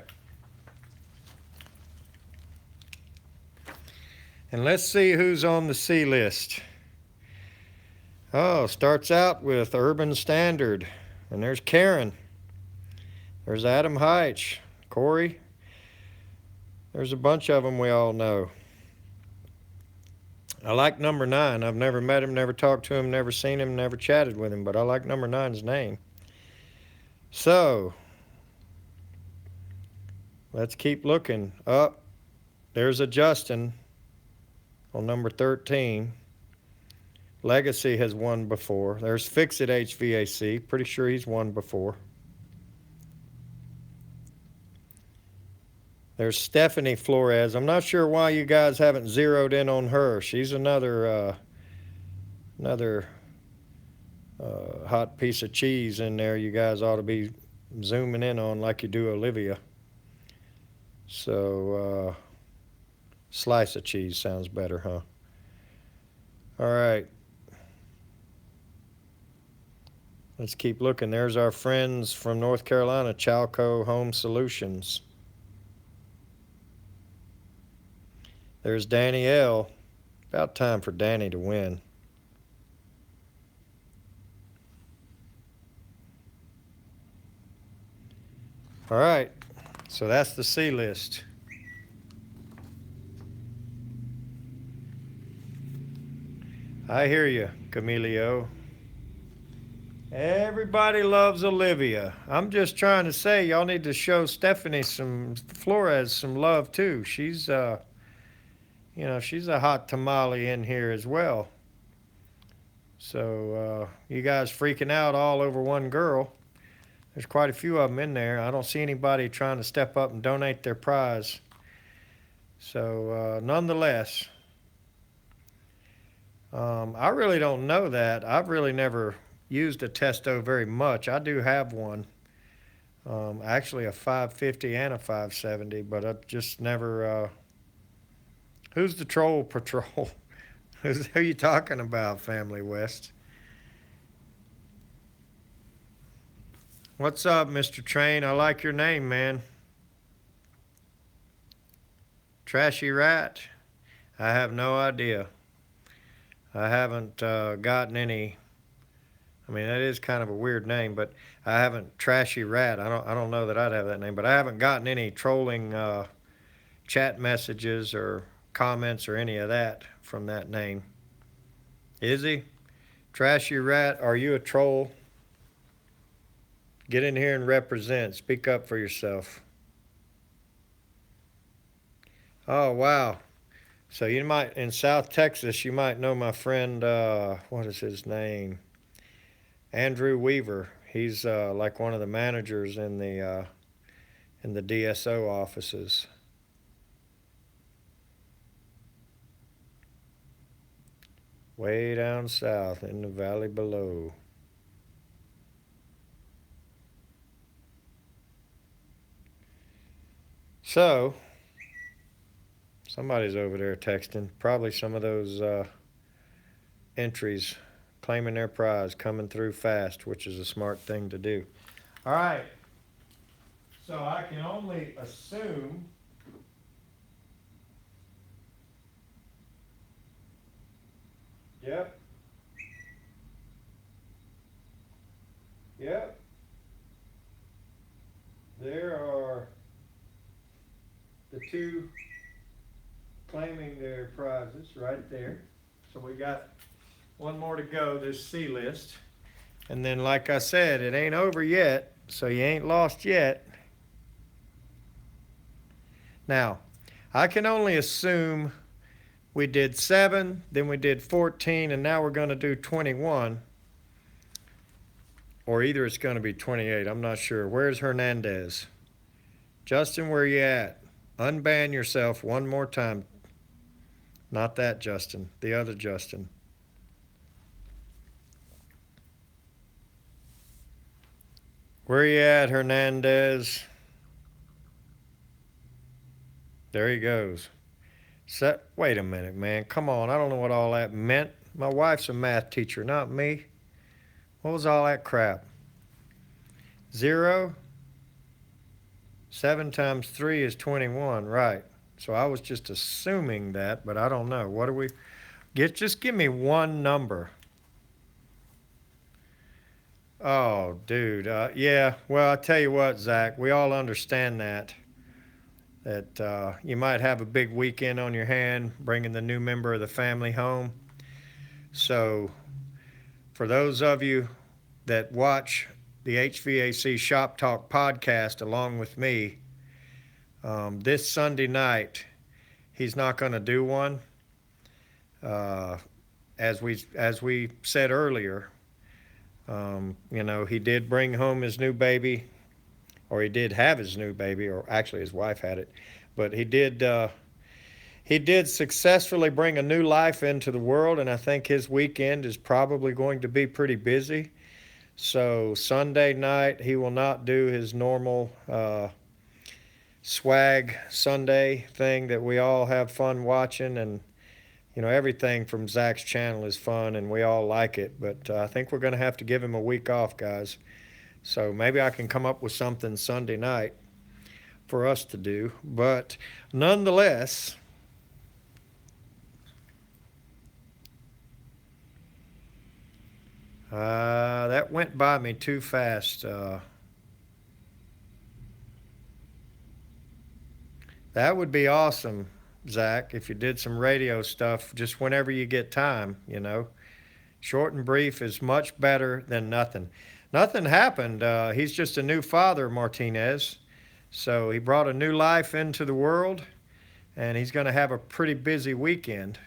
And let's see who's on the C list. Oh, starts out with Urban Standard. And there's Karen. There's Adam Heitch. Corey. There's a bunch of them we all know. I like number 9. I've never met him, never talked to him, never seen him, never chatted with him, but I like number 9's name. So, let's keep looking. Up. There's a Justin on number 13. Legacy has won before. There's Fix It HVAC. Pretty sure he's won before. There's Stephanie Flores. I'm not sure why you guys haven't zeroed in on her. She's another hot piece of cheese in there you guys ought to be zooming in on like you do Olivia. So, slice of cheese sounds better, huh? All right. Let's keep looking. There's our friends from North Carolina, Chalco Home Solutions. There's Danny L. About time for Danny to win. All right, so that's the C list. I hear you, Camilio. Everybody loves Olivia. I'm just trying to say y'all need to show Stephanie Flores some love too. She's she's a hot tamale in here as well. So you guys freaking out all over one girl. There's quite a few of them in there. I don't see anybody trying to step up and donate their prize. So nonetheless, I really don't know that. I've really never used a Testo very much. I do have one. Actually a 550 and a 570, but I've just never... Who's the Troll Patrol? Who are you talking about, Family West? What's up, Mr. Train? I like your name, man. Trashy Rat? I have no idea. I haven't gotten any... I mean, that is kind of a weird name, but I haven't... Trashy Rat. I don't know that I'd have that name, but I haven't gotten any trolling chat messages or comments or any of that from that name. Is he? Trashy Rat, are you a troll? Get in here and represent. Speak up for yourself. Oh, wow. So you might, in South Texas, you might know my friend, what is his name? Andrew Weaver. He's like one of the managers in the DSO offices. Way down south in the valley below. So, somebody's over there texting. Probably some of those entries claiming their prize coming through fast, which is a smart thing to do. All right. So I can only assume Yep. Yep. There are the two claiming their prizes right there. So we got one more to go, this C list. And then, like I said, it ain't over yet, so you ain't lost yet. Now, I can only assume we did 7, then we did 14, and now we're going to do 21. Or either it's going to be 28. I'm not sure. Where's Hernandez? Justin, where you at? Unban yourself one more time. Not that Justin. The other Justin. Where you at, Hernandez? There he goes. Wait a minute, man. Come on. I don't know what all that meant. My wife's a math teacher, not me. What was all that crap? 0. 7 times 3 is 21, right. So I was just assuming that, but I don't know. What do we get? Just give me one number. Oh, dude. Yeah, well, I tell you what, Zach, we all understand that you might have a big weekend on your hand bringing the new member of the family home. So, for those of you that watch the HVAC Shop Talk podcast along with me, this Sunday night, he's not going to do one. As we said earlier, he did bring home his new baby, or he did have his new baby, or actually his wife had it, but he did successfully bring a new life into the world, and I think his weekend is probably going to be pretty busy. So Sunday night, he will not do his normal swag Sunday thing that we all have fun watching. And, everything from Zach's channel is fun, and we all like it. But I think we're going to have to give him a week off, guys. So maybe I can come up with something Sunday night for us to do. But nonetheless, that went by me too fast. That would be awesome, Zach, if you did some radio stuff just whenever you get time. Short and brief is much better than nothing. Nothing happened. He's just a new father, Martinez. So he brought a new life into the world, and he's going to have a pretty busy weekend.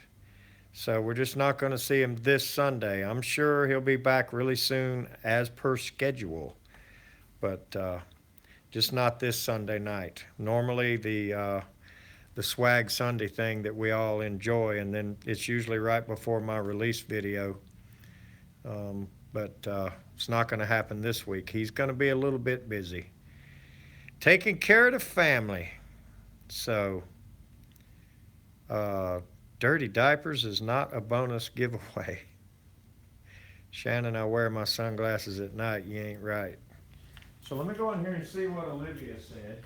So we're just not going to see him this Sunday. I'm sure he'll be back really soon as per schedule, but just not this Sunday night. Normally the Swag Sunday thing that we all enjoy, and then it's usually right before my release video. But it's not going to happen this week. He's going to be a little bit busy taking care of the family. So dirty diapers is not a bonus giveaway. Shannon, I wear my sunglasses at night. You ain't right. So let me go in here and see what Olivia said.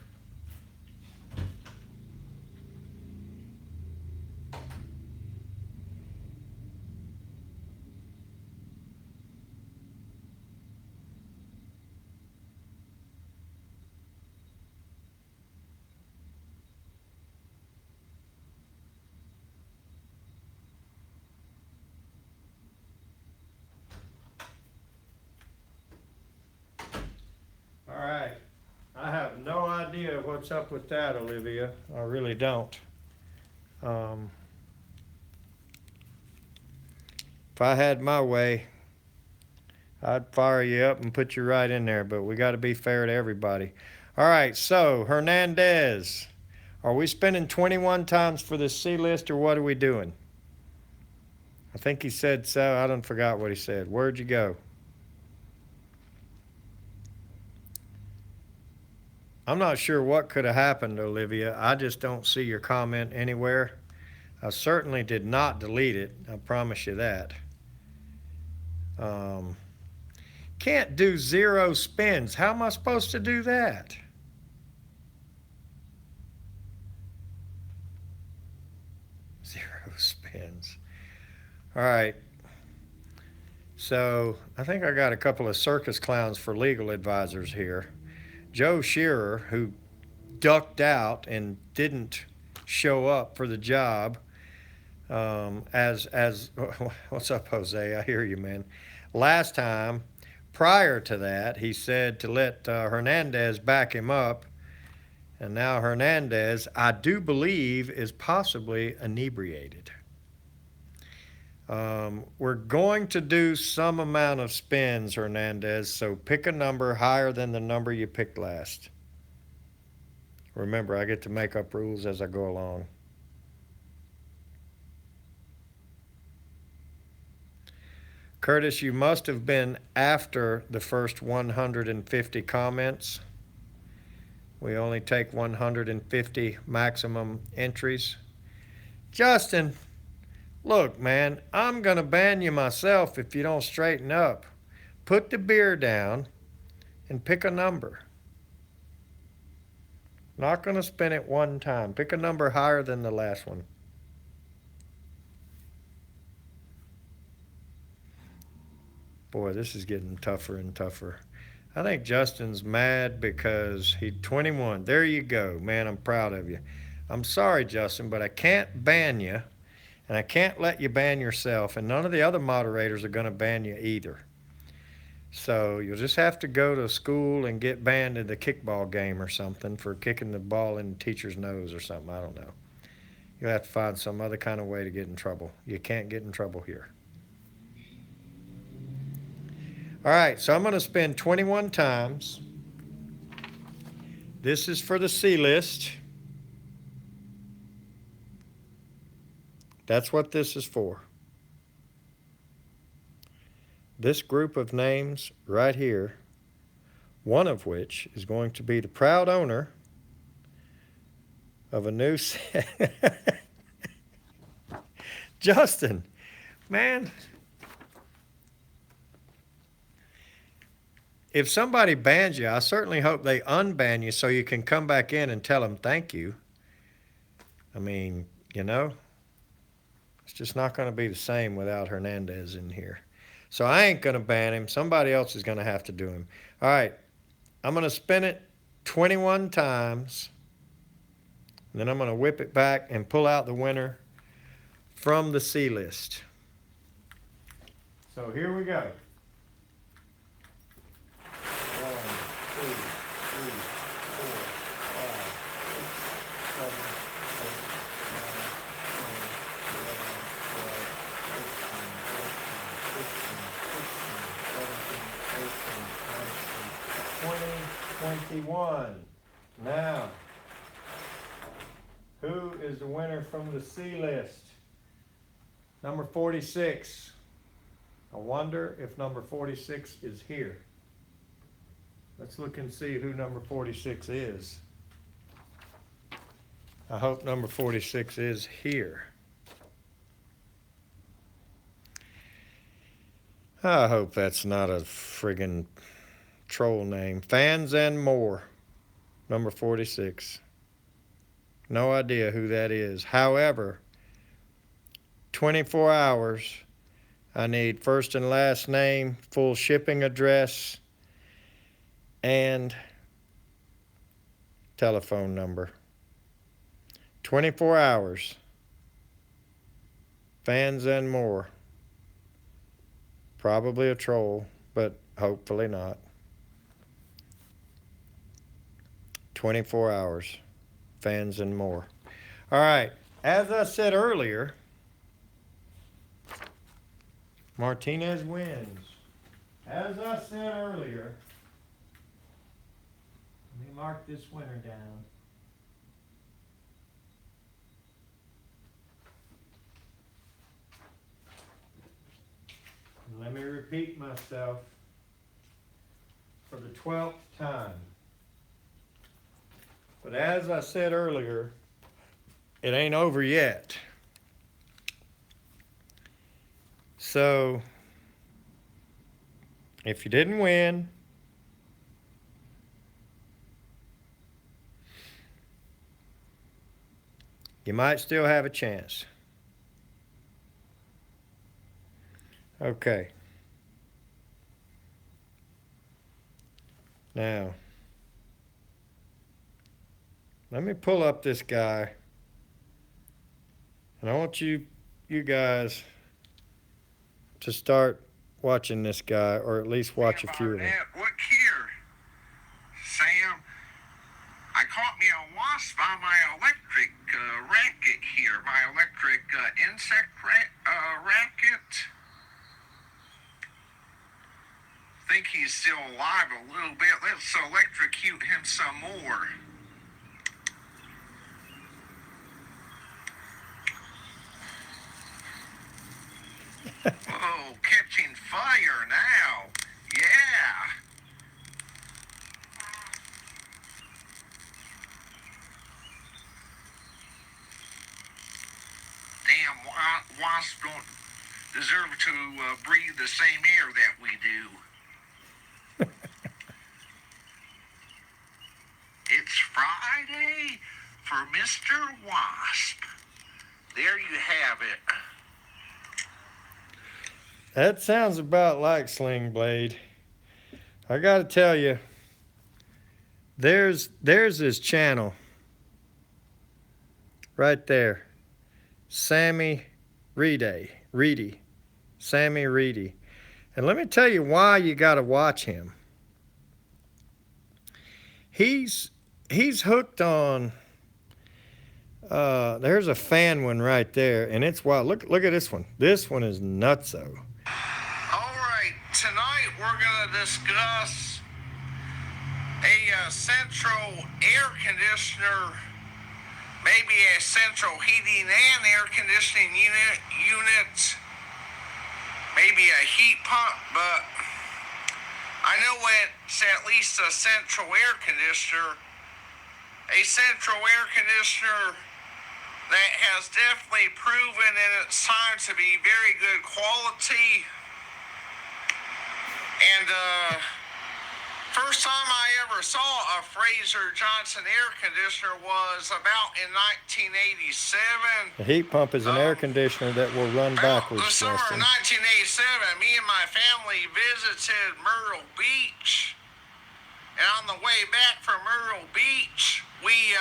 All right. I have no idea what's up with that, Olivia. I really don't. If I had my way, I'd fire you up and put you right in there, but we got to be fair to everybody. All right, so Hernandez, are we spending 21 times for this C list, or what are we doing? I think he said so. I don't forgot what he said. Where'd you go? I'm not sure what could have happened, Olivia. I just don't see your comment anywhere. I certainly did not delete it. I promise you that. Can't do 0 spins. How am I supposed to do that? Zero spins. All right. So I think I got a couple of circus clowns for legal advisors here. Joe Shearer, who ducked out and didn't show up for the job, as what's up, Jose? I hear you, man. Last time, prior to that, he said to let Hernandez back him up, and now Hernandez, I do believe, is possibly inebriated. We're going to do some amount of spins, Hernandez, so pick a number higher than the number you picked last. Remember, I get to make up rules as I go along. Curtis, you must have been after the first 150 comments. We only take 150 maximum entries. Justin, look, man, I'm going to ban you myself if you don't straighten up. Put the beer down and pick a number. Not going to spin it one time. Pick a number higher than the last one. Boy, this is getting tougher and tougher. I think Justin's mad because he's 21. There you go. Man, I'm proud of you. I'm sorry, Justin, but I can't ban you, and I can't let you ban yourself, and none of the other moderators are going to ban you either. So you'll just have to go to school and get banned in the kickball game or something for kicking the ball in the teacher's nose or something. I don't know. You'll have to find some other kind of way to get in trouble. You can't get in trouble here. All right, so I'm going to spin 21 times. This is for the C list. That's what this is for. This group of names right here, one of which is going to be the proud owner of a new set. Justin, man. If somebody bans you, I certainly hope they unban you so you can come back in and tell them thank you. I mean, you know, it's just not going to be the same without Hernandez in here. So I ain't going to ban him. Somebody else is going to have to do him. All right, I'm going to spin it 21 times. And then I'm going to whip it back and pull out the winner from the C list. So here we go. 1, 2, 3, 4, 5, 6, 7, 8, 9, 10, 11, 12, 13, 14, 15, 16, 17, 18, 19, 20, 21. Now, who is the winner from the C list? Number 46. I wonder if number 46 is here. Let's look and see who number 46 is. I hope number 46 is here. I hope that's not a friggin' troll name. Fans and More, number 46. No idea who that is. However, 24 hours. I need first and last name, full shipping address, and telephone number. 24 hours. Fans and More. Probably a troll, but hopefully not. 24 hours. Fans and More. All right. As I said earlier, Martinez wins. As I said earlier, let me mark this winner down. And let me repeat myself for the 12th time. But as I said earlier, it ain't over yet. So, if you didn't win, you might still have a chance. Okay. Now, let me pull up this guy. And I want you guys to start watching this guy, or at least watch a few of them. Look here, Sam. I caught me a wasp on my electric racket here, my electric insect racket. Think he's still alive a little bit. Let's electrocute him some more. Whoa, catching fire now. Yeah. wasps don't deserve to breathe the same air that we do. It's Friday for Mr. Wasp. There you have it. That sounds about like Sling Blade. I gotta tell you, there's his channel right there. Sammy Reedy. Sammy Reedy. And let me tell you why you gotta watch him. He's hooked on there's a fan one right there, and it's wild. Look at this one. This one is nutso. All right, tonight we're going to discuss a central air conditioner, maybe a central heating and air conditioning unit, maybe a heat pump, but I know it's at least a central air conditioner. A central air conditioner that has definitely proven in its time to be very good quality. And first time I ever saw a Fraser Johnson air conditioner was about in 1987. The heat pump is an air conditioner that will run backwards. The summer of 1987, me and my family visited Myrtle Beach. And on the way back from Myrtle Beach, we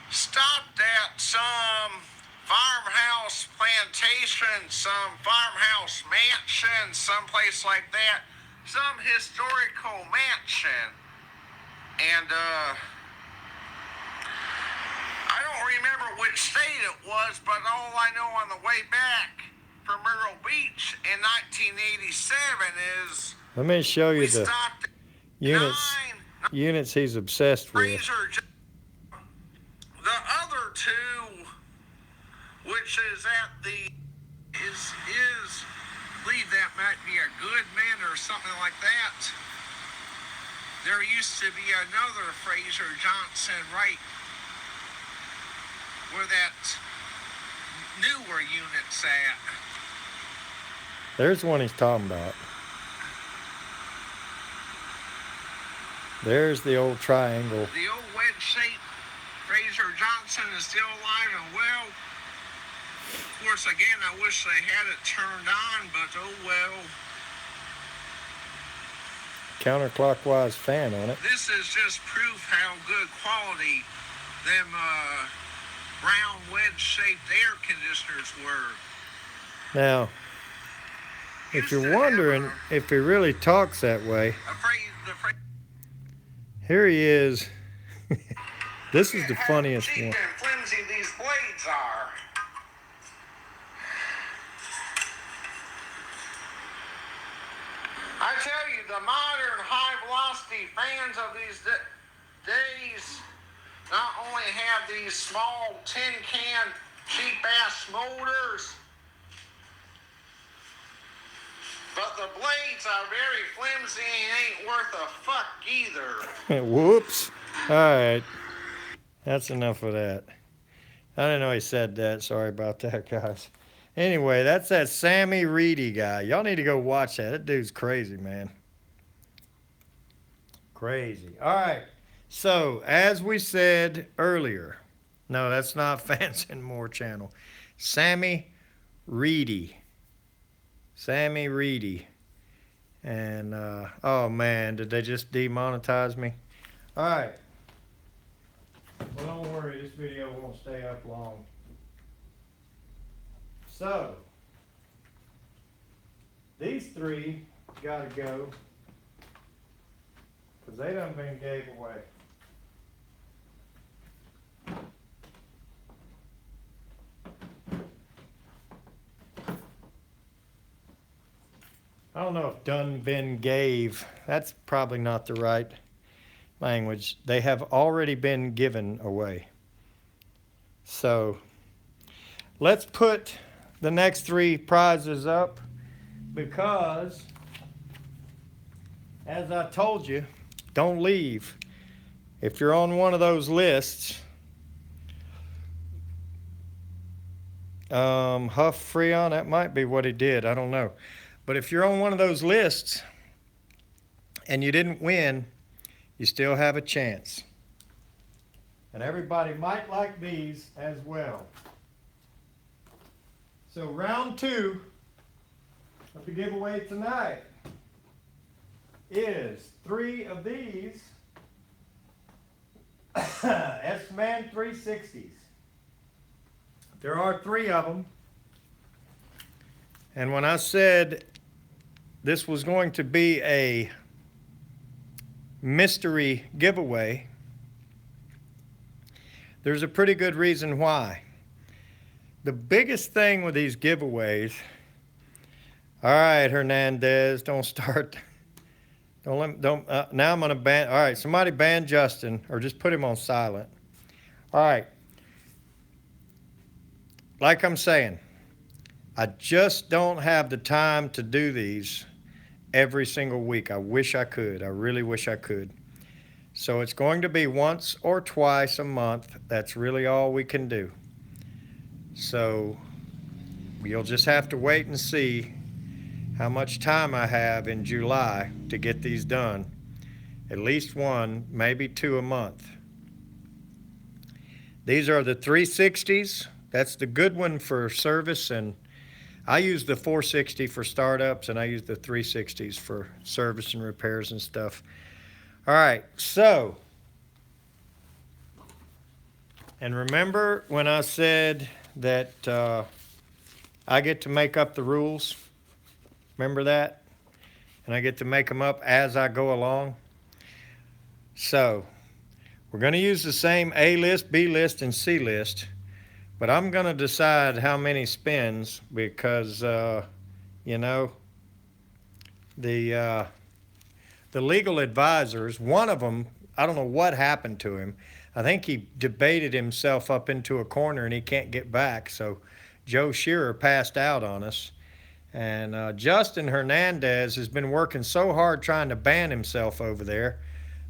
stopped at some farmhouse plantation, some farmhouse mansion, someplace like that, some historical mansion. And I don't remember which state it was, but all I know on the way back from Myrtle Beach in 1987 is let me show you we the stopped at units he's obsessed with. Fraser. The other two, which is at the is believe that might be a Goodman or something like that. There used to be another Fraser Johnson right where that newer unit's at. There's one he's talking about. There's the old triangle. The old wedge-shaped Fraser Johnson is still alive and well. Of course, again, I wish they had it turned on, but oh well. Counterclockwise fan on it. This is just proof how good quality them round wedge-shaped air conditioners were. Now, if you're wondering if he really talks that way, here he is. This is the funniest one. Cheap and flimsy these blades are. I tell you, the modern high-velocity fans of these days not only have these small tin can cheap-ass motors, but the blades are very flimsy and ain't worth a fuck either. Whoops. All right. That's enough of that. I didn't know he said that. Sorry about that, guys. Anyway, that's that Sammy Reedy guy. Y'all need to go watch that. That dude's crazy, man. Crazy. All right. So, as we said earlier, no, that's not Fans and More channel. Sammy Reedy. Sammy Reedy. And, oh man, did they just demonetize me? All right. Well, don't worry, this video won't stay up long. So, these three gotta go, because they done been gave away. I don't know if done been gave. That's probably not the right language. They have already been given away. So let's put the next three prizes up, because as I told you, don't leave. If you're on one of those lists, Huff Freon, that might be what he did. I don't know. But if you're on one of those lists and you didn't win, you still have a chance. And everybody might like these as well. So round 2 of the giveaway tonight is 3 of these S-Man 360s. There are 3 of them. And when I said this was going to be a mystery giveaway, there's a pretty good reason why. The biggest thing with these giveaways, all right, Hernandez, don't start. Now I'm going to ban, all right, somebody ban Justin or just put him on silent. All right. Like I'm saying, I just don't have the time to do these every single week. I wish I could. I really wish I could. So it's going to be once or twice a month. That's really all we can do. So you'll just have to wait and see how much time I have in July to get these done. At least 1, maybe 2 a month. These are the 360s. That's the good one for service, and I use the 460 for startups, and I use the 360s for service and repairs and stuff. All right, so, and remember when I said that I get to make up the rules? Remember that? And I get to make them up as I go along. So, we're going to use the same A list, B list, and C list, but I'm going to decide how many spins because, you know, the legal advisors, one of them, I don't know what happened to him. I think he debated himself up into a corner and he can't get back. So Joe Shearer passed out on us. And Justin Hernandez has been working so hard trying to ban himself over there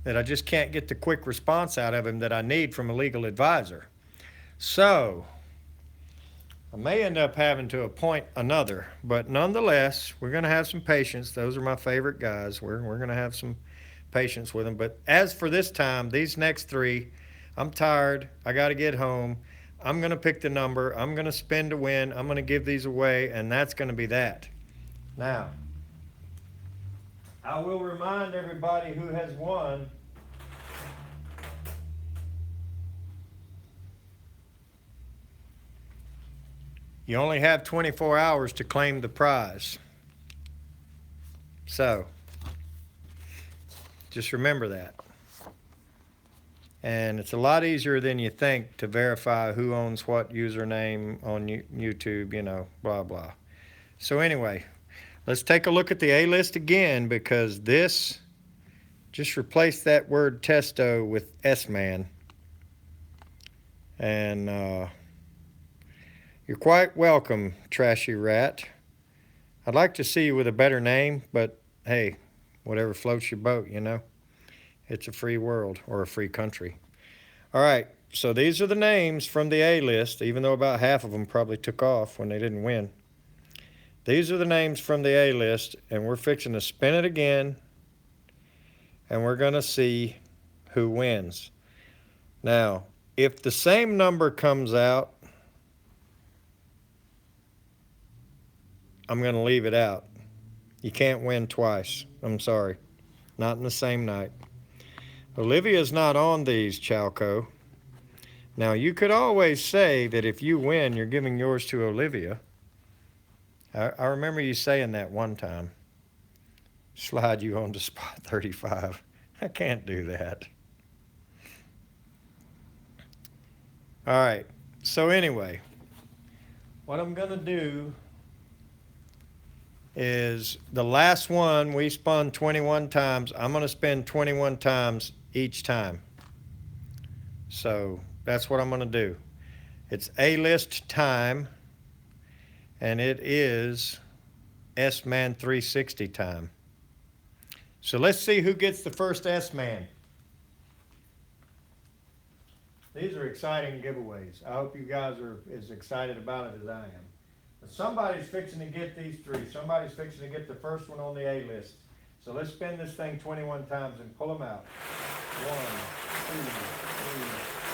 that I just can't get the quick response out of him that I need from a legal advisor. So I may end up having to appoint another, but nonetheless, we're going to have some patience. Those are my favorite guys. We're going to have some patience with them. But as for this time, these next 3, I'm tired. I got to get home. I'm going to pick the number. I'm going to spin to win. I'm going to give these away, and that's going to be that. Now, I will remind everybody who has won. You only have 24 hours to claim the prize. So, just remember that. And it's a lot easier than you think to verify who owns what username on YouTube, you know, blah, blah. So anyway, let's take a look at the A list again because this, just replace that word Testo with S-Man. And you're quite welcome, Trashy Rat. I'd like to see you with a better name, but hey, whatever floats your boat, you know. It's a free world or a free country. All right, so these are the names from the A list, even though about half of them probably took off when they didn't win. These are the names from the A list, and we're fixing to spin it again, and we're going to see who wins. Now, if the same number comes out, I'm going to leave it out. You can't win twice. I'm sorry. Not in the same night. Olivia's not on these, Chalco. Now, you could always say that if you win, you're giving yours to Olivia. I remember you saying that one time. Slide you on to spot 35. I can't do that. All right. So anyway, what I'm going to do is the last one we spun 21 times. I'm going to spin 21 times each time. So that's what I'm going to do. It's A-list time, and it is S-Man 360 time. So let's see who gets the first S-Man. These are exciting giveaways. I hope you guys are as excited about it as I am. But somebody's fixing to get these three. Somebody's fixing to get the first one on the A list. So let's spin this thing 21 times and pull them out. 1, 2, 3,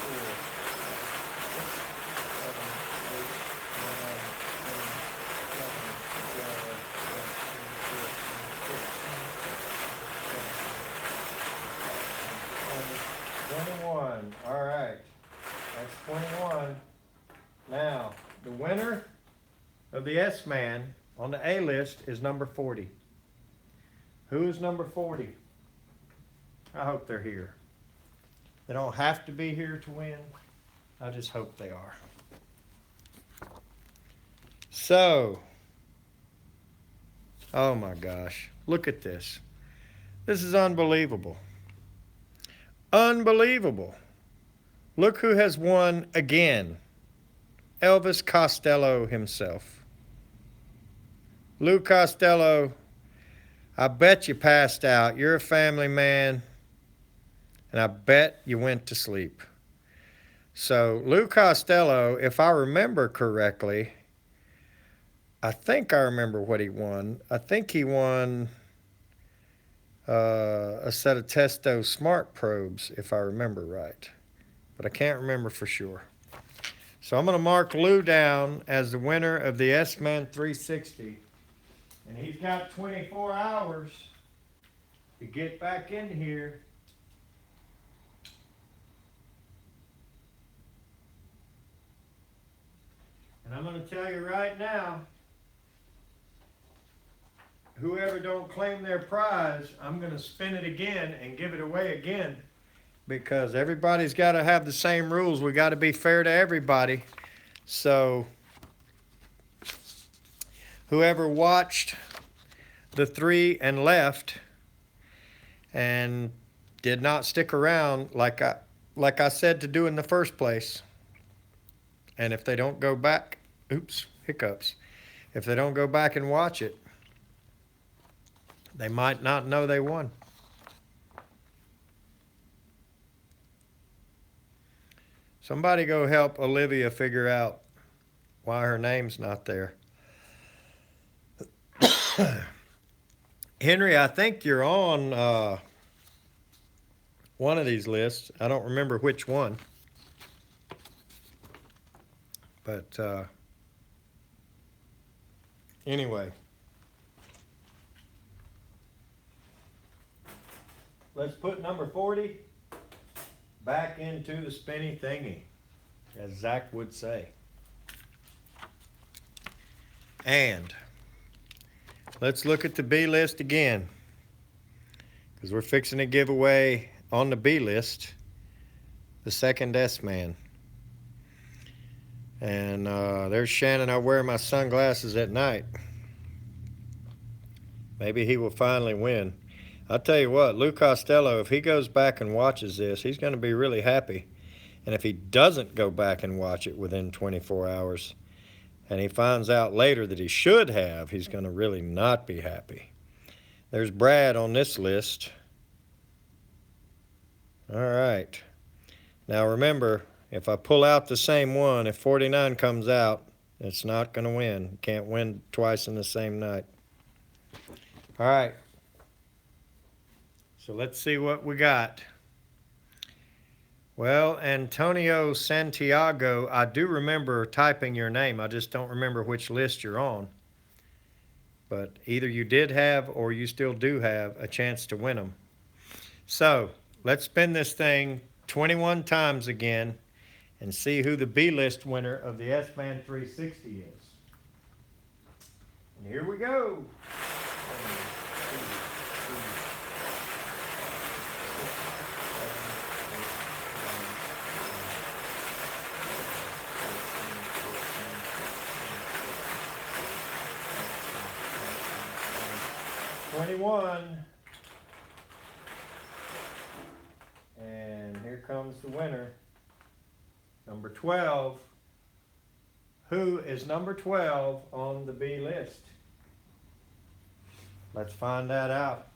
4, 21. All right. That's 21. Now, the winner of the S-Man on the A list is number 40. Who is number 40? I hope they're here. They don't have to be here to win. I just hope they are. So, oh my gosh, look at this. This is unbelievable. Unbelievable. Look who has won again. Elvis Costello himself. Lou Costello, I bet you passed out. You're a family man, and I bet you went to sleep. So Lou Costello, if I remember correctly, I think I remember what he won. I think he won a set of Testo smart probes, if I remember right. But I can't remember for sure. So I'm going to mark Lou down as the winner of the S-Man 360. And he's got 24 hours to get back in here. And I'm going to tell you right now, whoever don't claim their prize, I'm going to spin it again and give it away again. Because everybody's got to have the same rules. We got to be fair to everybody. So whoever watched the 3 and left and did not stick around like I said to do in the first place, and if they don't go back, oops, hiccups, if they don't go back and watch it, they might not know they won. Somebody go help Olivia figure out why her name's not there. Henry, I think you're on one of these lists. I don't remember which one. But anyway. Let's put number 40 back into the spinny thingy, as Zach would say. And let's look at the B list again, because we're fixing to give away on the B list the second S-Man. And there's Shannon. I wear my sunglasses at night. Maybe he will finally win. I'll tell you what, Lou Costello, if he goes back and watches this, he's going to be really happy. And if he doesn't go back and watch it within 24 hours, and he finds out later that he should have, he's going to really not be happy. There's Brad on this list. All right. Now remember, if I pull out the same one, if 49 comes out, it's not going to win. You can't win twice in the same night. All right. So let's see what we got. Well, Antonio Santiago, I do remember typing your name. I just don't remember which list you're on. But either you did have or you still do have a chance to win them. So let's spin this thing 21 times again and see who the B list winner of the S-Man 360 is. And here we go. 21. And here comes the winner. Number 12. Who is number 12 on the B list? Let's find that out.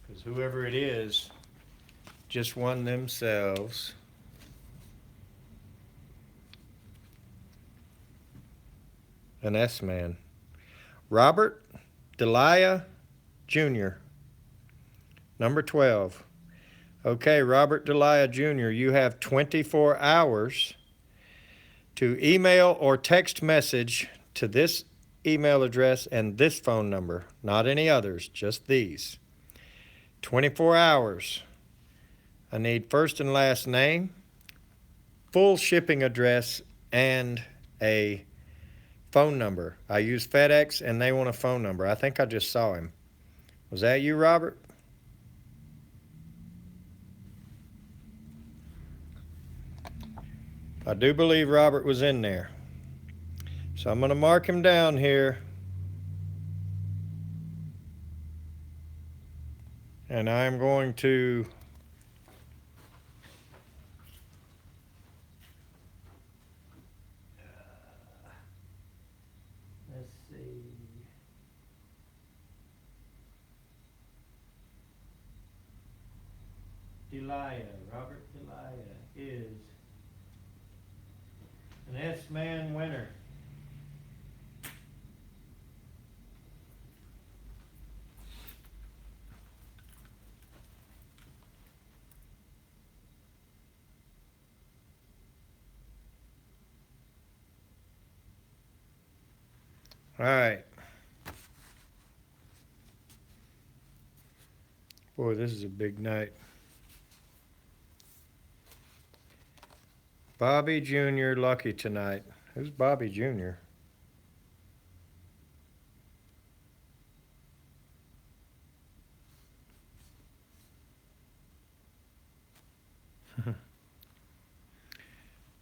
Because whoever it is just won themselves an S man. Robert Delia Jr., number 12. Okay, Robert Delia Jr., you have 24 hours to email or text message to this email address and this phone number, not any others, just these. 24 hours. I need first and last name, full shipping address, and a phone number. I use FedEx and they want a phone number. I think I just saw him. Was that you, Robert? I do believe Robert was in there. So I'm going to mark him down here. And I'm going to let's see. Delia, Robert Delia is an S-Man winner. All right. Boy, this is a big night. Bobby Jr. lucky tonight. Who's Bobby Jr.?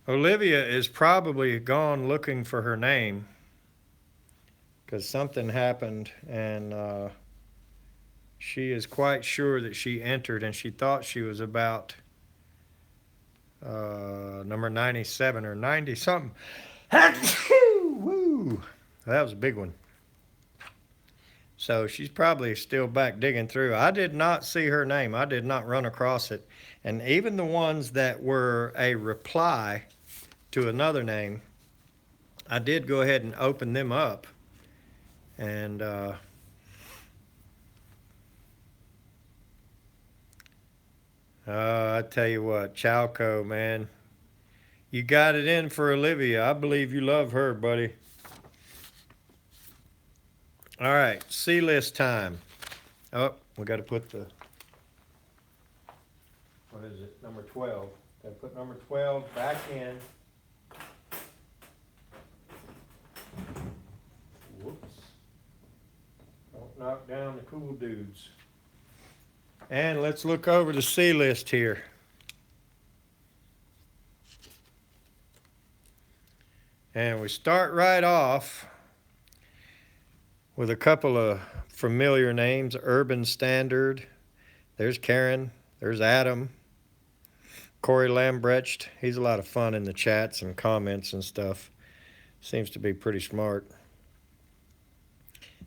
Olivia is probably gone looking for her name because something happened and she is quite sure that she entered and she thought she was about number 97 or 90 something. Woo! That was a big one. So she's probably still back digging through. I did not see her name. I did not run across it. And even the ones that were a reply to another name, I did go ahead and open them up. And I tell you what, Chalco, man, you got it in for Olivia. I believe you love her, buddy. All right, C-list time. Oh, we got to put the, what is it, number 12. Got to put number 12 back in. Whoops. Don't knock down the cool dudes. And let's look over the C-list here. And we start right off with a couple of familiar names. Urban Standard. There's Karen. There's Adam. Corey Lambrecht. He's a lot of fun in the chats and comments and stuff. Seems to be pretty smart.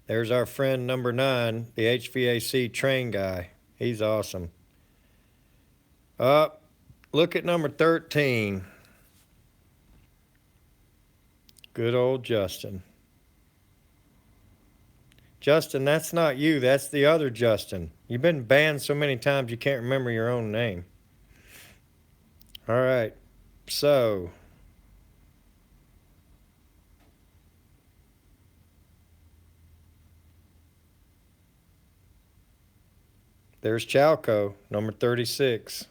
There's our friend number 9, the HVAC train guy. He's awesome. Look at number 13. Good old Justin. Justin, that's not you. That's the other Justin. You've been banned so many times you can't remember your own name. All right. So, there's Chalco, number 36.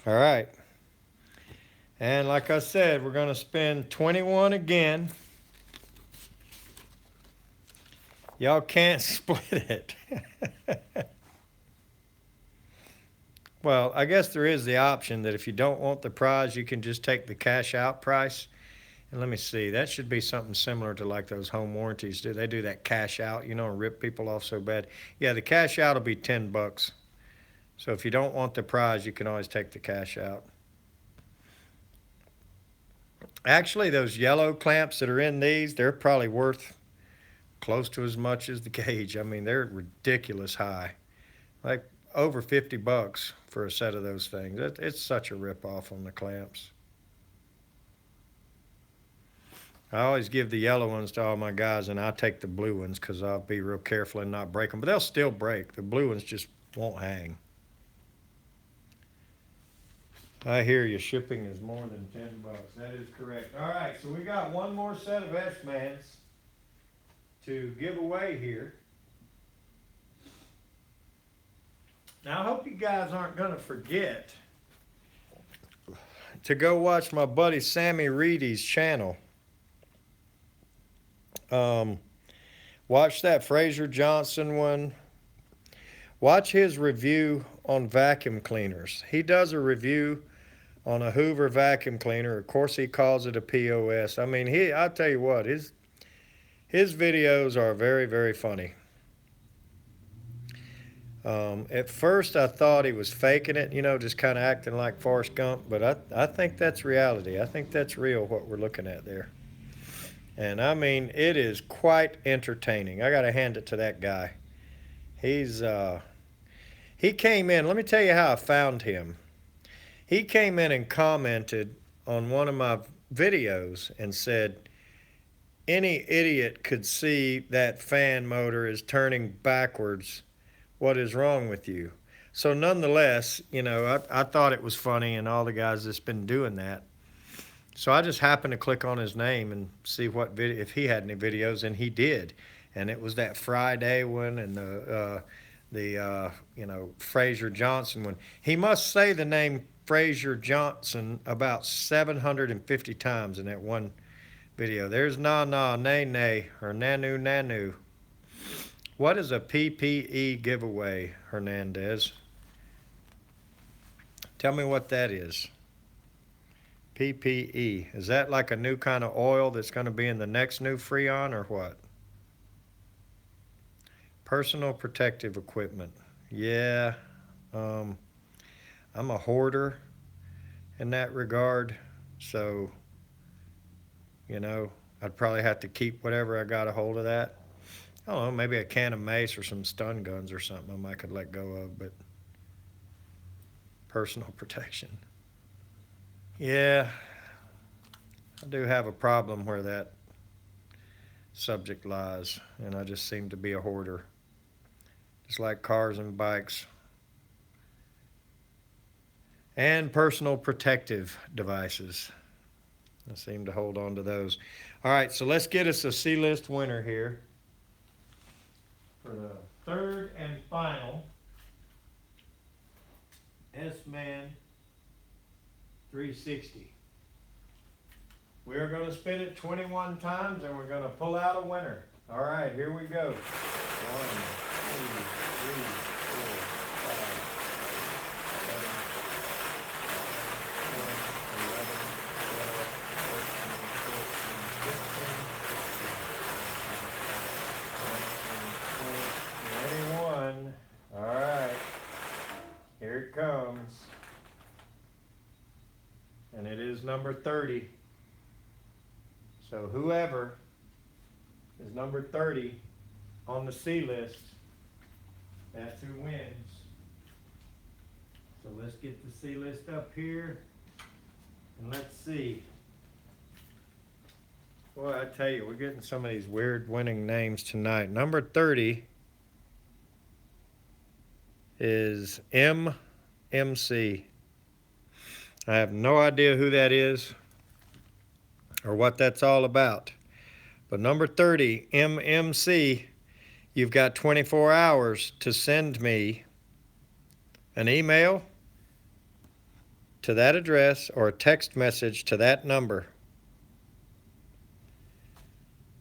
All right. And like I said, we're going to spend 21 again. Y'all can't split it. Well, I guess there is the option that if you don't want the prize, you can just take the cash out price. And let me see, that should be something similar to like those home warranties. Do they do that cash out, you know, and rip people off so bad? Yeah, the cash out will be $10. So if you don't want the prize, you can always take the cash out. Actually, those yellow clamps that are in these, they're probably worth close to as much as the cage. I mean, they're ridiculous high. Like over 50 bucks for a set of those things. It's such a rip off on the clamps. I always give the yellow ones to all my guys, and I take the blue ones because I'll be real careful and not break them. But they'll still break. The blue ones just won't hang. I hear you. Shipping is more than 10 bucks. That is correct. All right, so we got one more set of S-Mans to give away here. Now, I hope you guys aren't going to forget to go watch my buddy Sammy Reedy's channel. Watch that Fraser Johnson one. Watch his review on vacuum cleaners. He does a review on a Hoover vacuum cleaner. Of course, he calls it a POS. I mean, I'll tell you what, his videos are very, very funny. At first, I thought he was faking it, you know, just kind of acting like Forrest Gump, but I think that's reality. I think that's real, what we're looking at there. And I mean, it is quite entertaining. I got to hand it to that guy. He came in, let me tell you how I found him. He came in and commented on one of my videos and said, any idiot could see that fan motor is turning backwards. What is wrong with you? So nonetheless, you know, I thought it was funny, and all the guys that's been doing that. So I just happened to click on his name and see what video, if he had any videos, and he did. And it was that Friday one and the you know, Fraser Johnson one. He must say the name Fraser Johnson about 750 times in that one video. There's Na Na, Nay Nay, or Nanu Nanu. What is a PPE giveaway, Hernandez? Tell me what that is. PPE. Is that like a new kind of oil that's going to be in the next new Freon, or what? Personal protective equipment. Yeah. I'm a hoarder in that regard. So, you know, I'd probably have to keep whatever I got a hold of that. I don't know, maybe a can of mace or some stun guns or something I might could let go of, but personal protection. Yeah, I do have a problem where that subject lies, and I just seem to be a hoarder. Just like cars and bikes. And personal protective devices. I seem to hold on to those. All right, so let's get us a C-list winner here for the third and final S-Man 360. We are going to spin it 21 times, and we're going to pull out a winner. All right, here we go. 1, 2, 3, 4, 5, 6, 7, 8, 9, 10, 11, 12, 13, 14, 15, 16, 17, 18, 19, 20, 21. All right, here it comes. And it is number 30. So whoever is number 30 on the C list, that's who wins. So let's get the C list up here, and let's see. Boy, I tell you, we're getting some of these weird winning names tonight. Number 30 is MMC. I have no idea who that is or what that's all about. But number 30, MMC, you've got 24 hours to send me an email to that address or a text message to that number.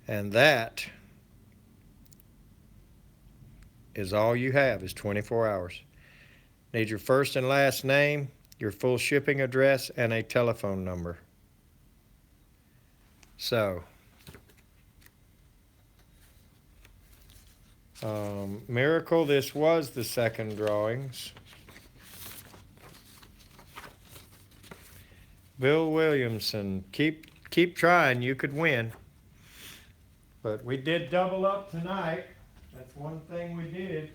And that is all you have, is 24 hours. Need your first and last name, your full shipping address, and a telephone number. So, miracle, this was the second drawings. Bill Williamson, keep trying, you could win. But we did double up tonight. That's one thing we did.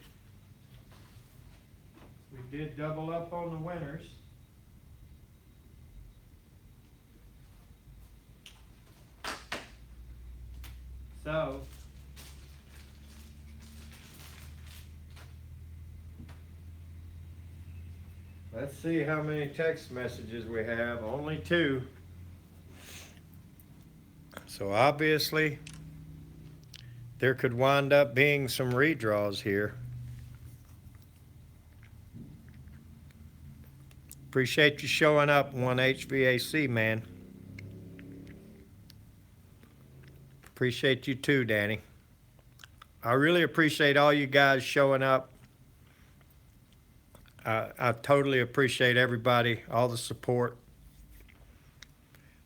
did double up on the winners. So, let's see how many text messages we have. Only 2. So obviously, there could wind up being some redraws here. Appreciate you showing up, 1HVAC, man. Appreciate you too, Danny. I really appreciate all you guys showing up. I totally appreciate everybody, all the support,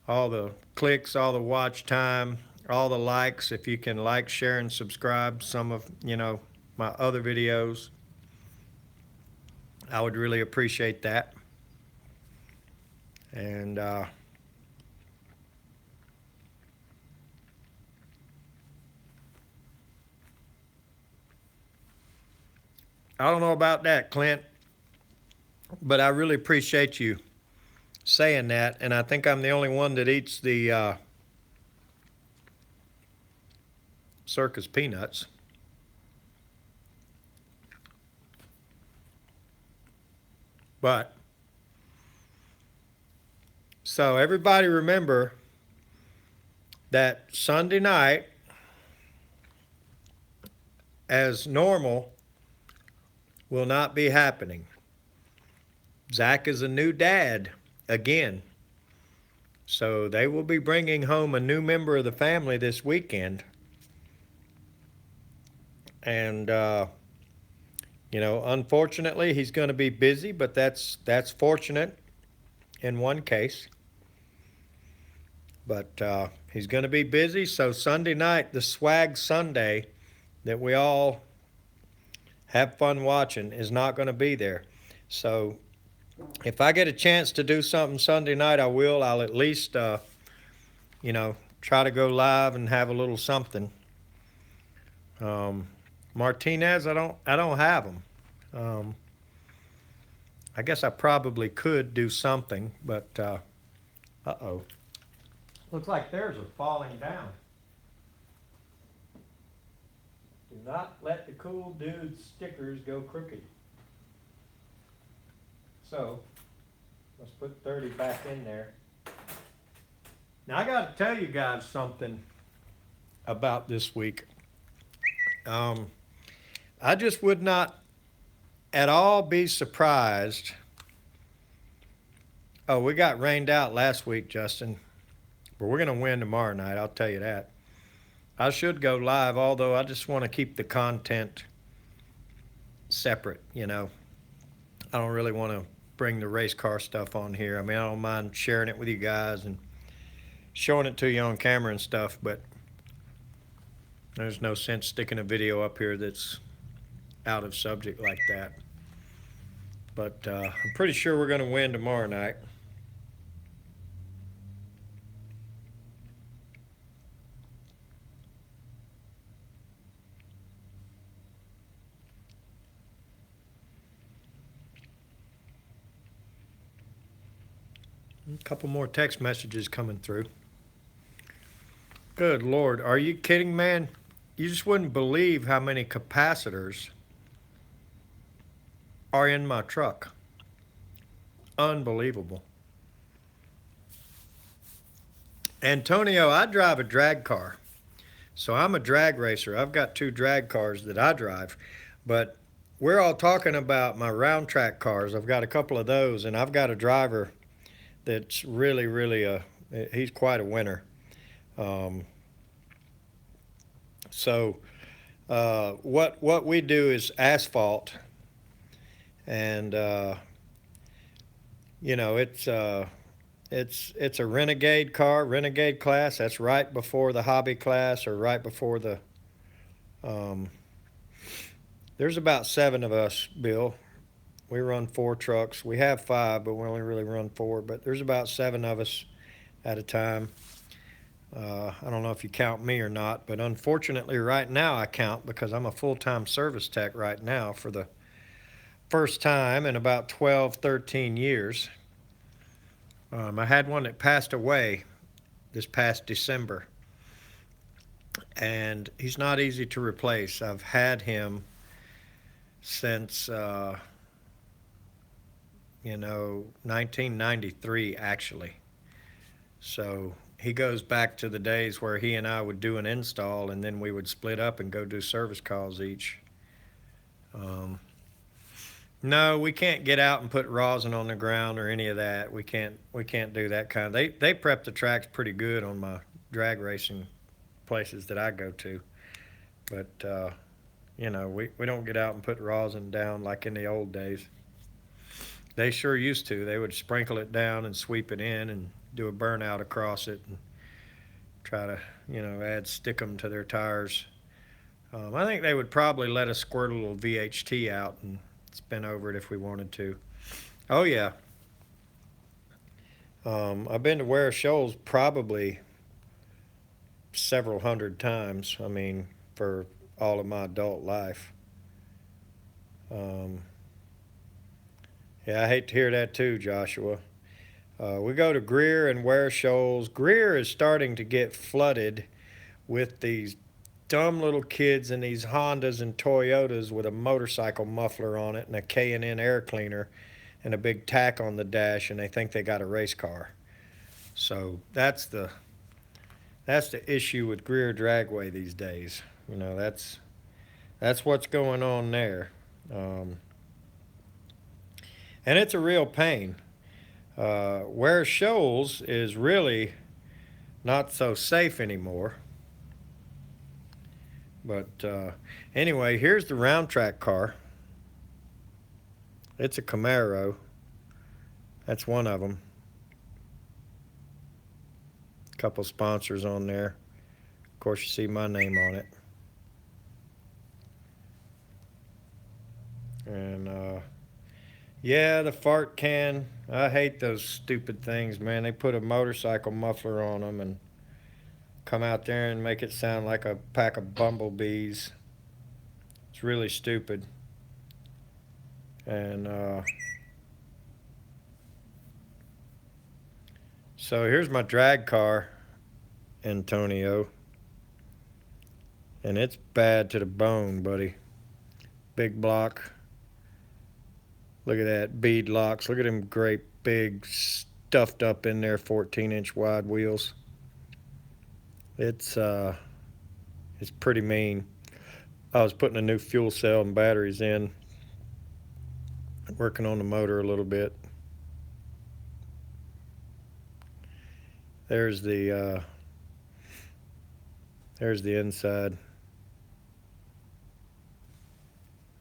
all the clicks, all the watch time, all the likes. If you can like, share, and subscribe some of, my other videos, I would really appreciate that. And I don't know about that, Clint, but I really appreciate you saying that. And I think I'm the only one that eats the circus peanuts. But, so everybody remember that Sunday night, as normal, will not be happening. Zach is a new dad again. So they will be bringing home a new member of the family this weekend. And, unfortunately, he's going to be busy, but that's fortunate in one case. But he's going to be busy. So Sunday night, the Swag Sunday that we all have fun watching is not going to be there. So if I get a chance to do something Sunday night, I will. I'll at least, try to go live and have a little something. Martinez, I don't have them. I guess I probably could do something, but uh-oh. Looks like theirs are falling down. Do not let the cool dude stickers go crooked. So, let's put 30 back in there. Now I got to tell you guys something about this week. I just would not at all be surprised. Oh, we got rained out last week, Justin. But we're going to win tomorrow night, I'll tell you that. I should go live, although I just want to keep the content separate, I don't really want to bring the race car stuff on here. I mean, I don't mind sharing it with you guys and showing it to you on camera and stuff, but there's no sense sticking a video up here that's out of subject like that. But I'm pretty sure we're going to win tomorrow night. A couple more text messages coming through. Good Lord, are you kidding, man? You just wouldn't believe how many capacitors are in my truck. Unbelievable. Antonio, I drive a drag car. So I'm a drag racer. I've got 2 drag cars that I drive. But we're all talking about my round track cars. I've got a couple of those, and I've got a driver that's really he's quite a winner. So what we do is asphalt, and it's a renegade car, renegade class. That's right before the hobby class, or right before the there's about 7 of us, Bill. We run 4 trucks. We have 5, but we only really run 4. But there's about 7 of us at a time. I don't know if you count me or not, but unfortunately right now I count, because I'm a full-time service tech right now for the first time in about 12, 13 years. I had one that passed away this past December, and he's not easy to replace. I've had him since, 1993, actually. So he goes back to the days where he and I would do an install, and then we would split up and go do service calls each. Um, no, we can't get out and put rosin on the ground or any of that. We can't do that kind. They prep the tracks pretty good on my drag racing places that I go to, but we don't get out and put rosin down like in the old days. They sure used to. They would sprinkle it down and sweep it in and do a burnout across it and try to, add stick 'em to their tires. I think they would probably let us squirt a little VHT out and spin over it if we wanted to. Oh yeah, I've been to Ware Shoals probably several hundred times. I mean, for all of my adult life. Um, yeah, I hate to hear that too, Joshua. We go to Greer and Ware Shoals. Greer is starting to get flooded with these dumb little kids in these Hondas and Toyotas with a motorcycle muffler on it and a K&N air cleaner and a big tack on the dash, and they think they got a race car. So that's the issue with Greer Dragway these days. That's what's going on there, um, and it's a real pain. Where Shoals is really not so safe anymore. But anyway, here's the round track car. It's a Camaro. That's one of them. A couple sponsors on there. Of course, you see my name on it. And yeah, the fart can. I hate those stupid things, man. They put a motorcycle muffler on them and come out there and make it sound like a pack of bumblebees. It's really stupid. And so here's my drag car, Antonio. And it's bad to the bone, buddy. Big block. Look at that, bead locks. Look at them great big stuffed up in there 14-inch wide wheels. It's pretty mean. I was putting a new fuel cell and batteries in, working on the motor a little bit. There's the inside.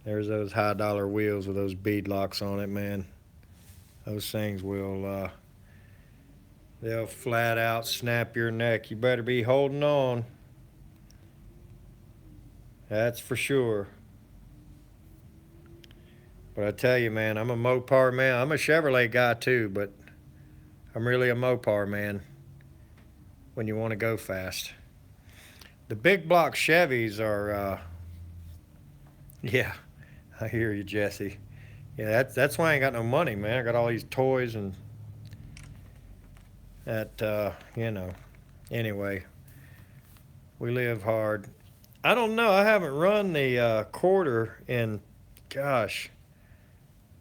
There's those high dollar wheels with those bead locks on it, man. Those things will they'll flat out snap your neck. You better be holding on. That's for sure. But I tell you, man, I'm a Mopar man. I'm a Chevrolet guy too, but I'm really a Mopar man when you want to go fast. The big block Chevys are, yeah, I hear you, Jesse. Yeah, that's why I ain't got no money, man. I got all these toys and that, Anyway, we live hard. I don't know. I haven't run the quarter in, gosh,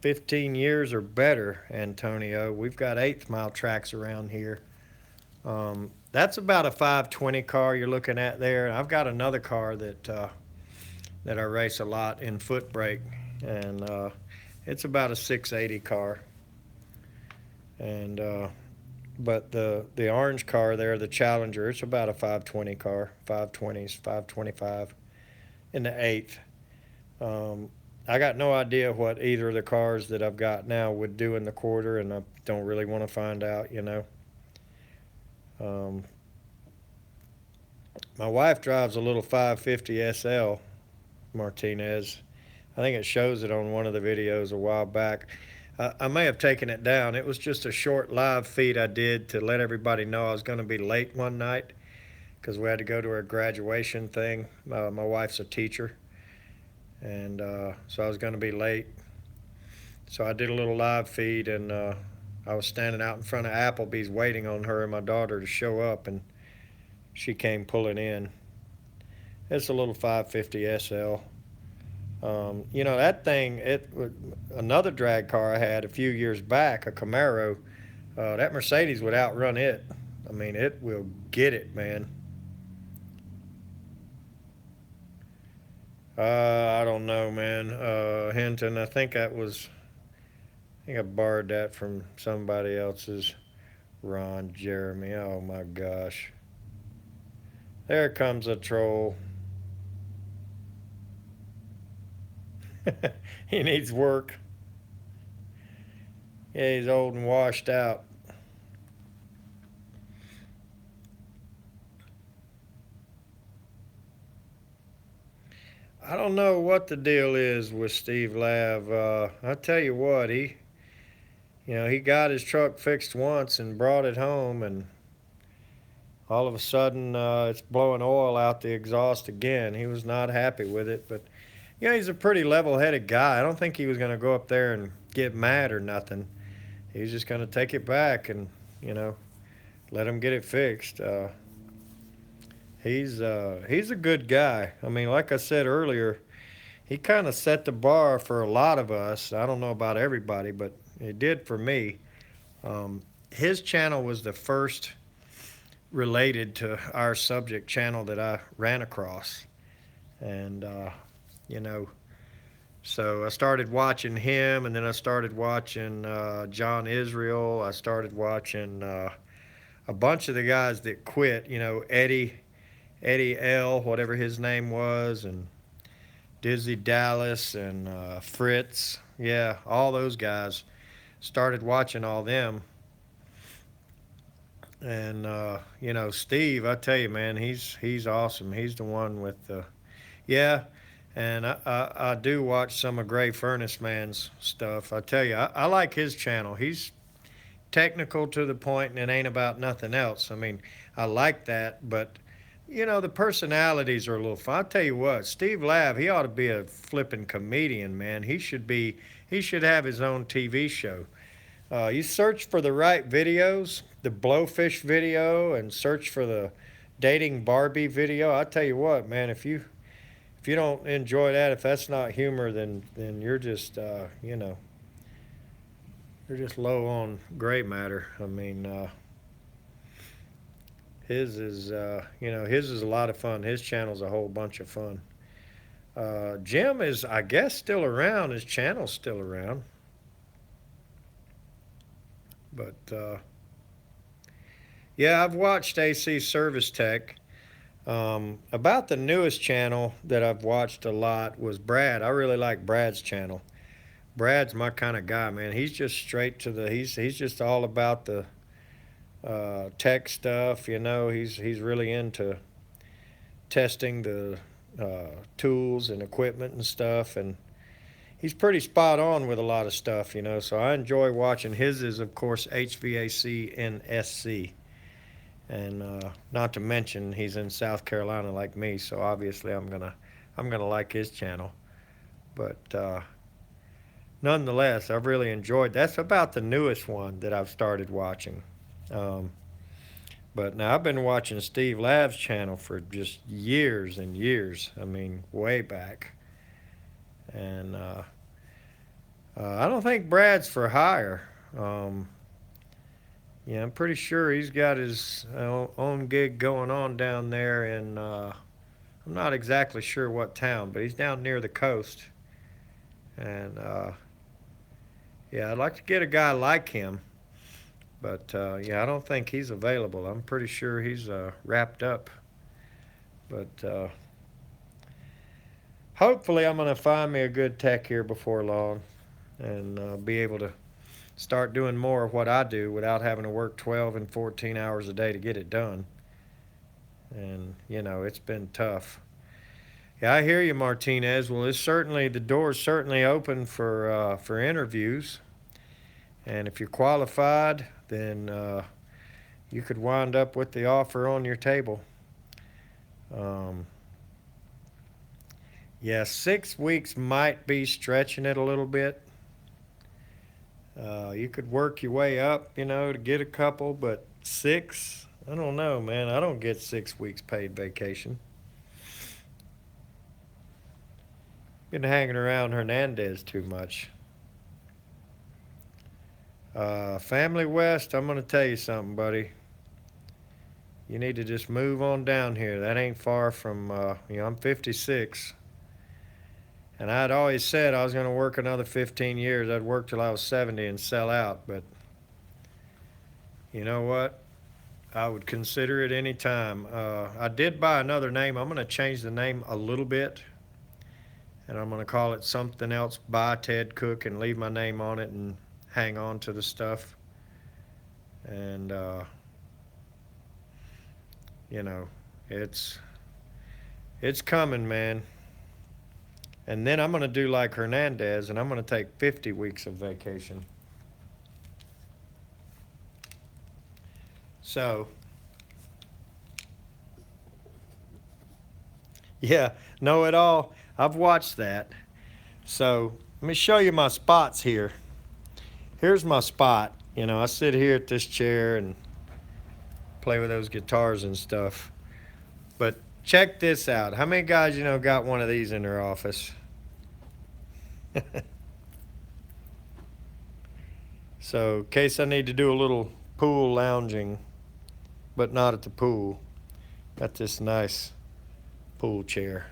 15 years or better, Antonio. We've got eighth mile tracks around here. That's about a 520 car you're looking at there. I've got another car that I race a lot in foot brake, and it's about a 680 car. And but the orange car there, the Challenger, it's about a 520 car, 520s, 525 in the eighth. I got no idea what either of the cars that I've got now would do in the quarter, and I don't really want to find out. My wife drives a little 550 SL Martinez. I think it shows it on one of the videos a while back. I may have taken it down. It was just a short live feed I did to let everybody know I was going to be late one night because we had to go to a graduation thing. My wife's a teacher, and so I was going to be late. So I did a little live feed, and I was standing out in front of Applebee's waiting on her and my daughter to show up, and she came pulling in. It's a little 550 SL. That thing. Another drag car I had a few years back, a Camaro. That Mercedes would outrun it. I mean, it will get it, man. I don't know, man. Hinton, I think I borrowed that from somebody else's. Ron Jeremy. Oh my gosh. There comes a troll. He needs work. Yeah, he's old and washed out. I don't know what the deal is with Steve Lav. I tell you what, he got his truck fixed once and brought it home, and all of a sudden it's blowing oil out the exhaust again. He was not happy with it, but he's a pretty level-headed guy. I don't think he was going to go up there and get mad or nothing. He's just going to take it back and you know let him get it fixed. He's a good guy. I mean, like I said earlier, he kind of set the bar for a lot of us. I don't know about everybody, but it did for me. His channel was the first related to our subject channel that I ran across, and you know, so I started watching him, and then I started watching John Israel. I started watching a bunch of the guys that quit. Eddie L, whatever his name was, and Dizzy Dallas and Fritz. Yeah, all those guys. Started watching all them. And Steve, I tell you, man, he's awesome. He's the one with the yeah. And I do watch some of Gray Furnace Man's stuff. I tell you, I like his channel. He's technical to the point, and it ain't about nothing else. I mean, I like that, but the personalities are a little fun. I'll tell you what, Steve Lav, he ought to be a flipping comedian, man. He should have his own TV show. You search for the right videos, the Blowfish video, and search for the dating Barbie video. I tell you what, man, if you don't enjoy that, if that's not humor, then you're just you're just low on gray matter. I mean, his is a lot of fun. His channel's a whole bunch of fun. Jim is, I guess, still around. His channel's still around, but yeah, I've watched AC Service Tech. About the newest channel that I've watched a lot was Brad. I really like Brad's channel. Brad's my kind of guy, man. He's just straight to the. He's just all about the tech stuff. He's really into testing the tools and equipment and stuff, and he's pretty spot on with a lot of stuff. So I enjoy watching his. Is of course HVAC and SC, and not to mention he's in South Carolina like me, so obviously I'm gonna like his channel, but. Nonetheless, I've really enjoyed. That's about the newest one that I've started watching. Um, but now I've been watching Steve Lav's channel for just years and years. I mean, way back. And I don't think Brad's for hire. Yeah, I'm pretty sure he's got his own gig going on down there in, I'm not exactly sure what town, but he's down near the coast. And yeah, I'd like to get a guy like him. But yeah, I don't think he's available. I'm pretty sure he's wrapped up. But hopefully, I'm going to find me a good tech here before long and be able to start doing more of what I do without having to work 12 and 14 hours a day to get it done. And, it's been tough. Yeah, I hear you, Martinez. Well, the door's certainly open for interviews. And if you're qualified, then you could wind up with the offer on your table. Um, yeah, 6 weeks might be stretching it a little bit. You could work your way up, to get a couple, but 6, I don't know, man. I don't get 6 weeks paid vacation. Been hanging around Hernandez too much. Family West, I'm going to tell you something, buddy. You need to just move on down here. That ain't far from, I'm 56. And I'd always said I was going to work another 15 years. I'd work till I was 70 and sell out. But you know what? I would consider it any time. I did buy another name. I'm going to change the name a little bit. And I'm going to call it something else by Ted Cook and leave my name on it and hang on to the stuff. And, it's coming, man. And then I'm going to do like Hernandez, and I'm going to take 50 weeks of vacation. So, yeah, know it all. I've watched that. So, let me show you my spots here. Here's my spot. I sit here at this chair and play with those guitars and stuff. But check this out. How many guys got one of these in their office? So, in case I need to do a little pool lounging, but not at the pool, got this nice pool chair.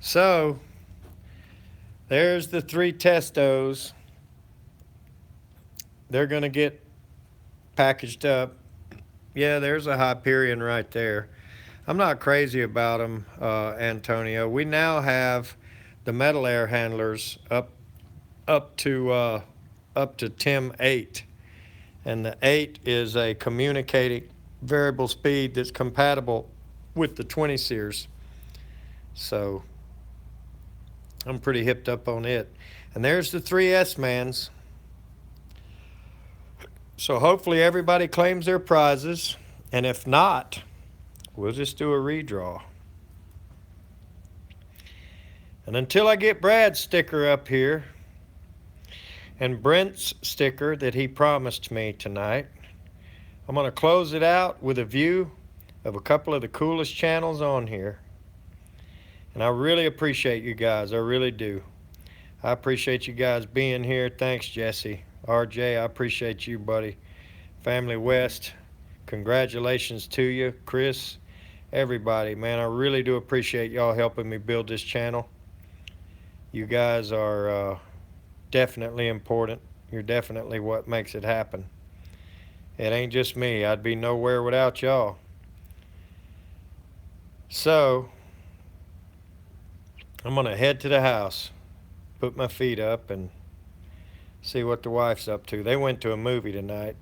So, there's the 3 Testos. They're going to get packaged up. Yeah, there's a Hyperion right there. I'm not crazy about them, Antonio. We now have the metal air handlers up to TIM 8, and the 8 is a communicating variable speed that's compatible with the 20 series. So I'm pretty hipped up on it. And there's the 3 S-Mans. So hopefully everybody claims their prizes, and if not, we'll just do a redraw. And until I get Brad's sticker up here and Brent's sticker that he promised me tonight, I'm going to close it out with a view of a couple of the coolest channels on here. And I really appreciate you guys. I really do. I appreciate you guys being here. Thanks, Jesse. RJ, I appreciate you, buddy. Family West, congratulations to you. Chris, everybody, man, I really do appreciate y'all helping me build this channel. You guys are definitely important. You're definitely what makes it happen. It ain't just me. I'd be nowhere without y'all. So, I'm going to head to the house, put my feet up, and see what the wife's up to. They went to a movie tonight,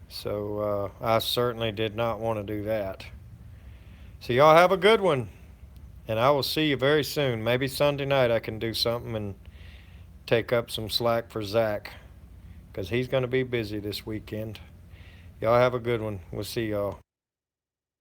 so I certainly did not want to do that. So y'all have a good one, and I will see you very soon. Maybe Sunday night I can do something and take up some slack for Zach, because he's going to be busy this weekend. Y'all have a good one. We'll see y'all.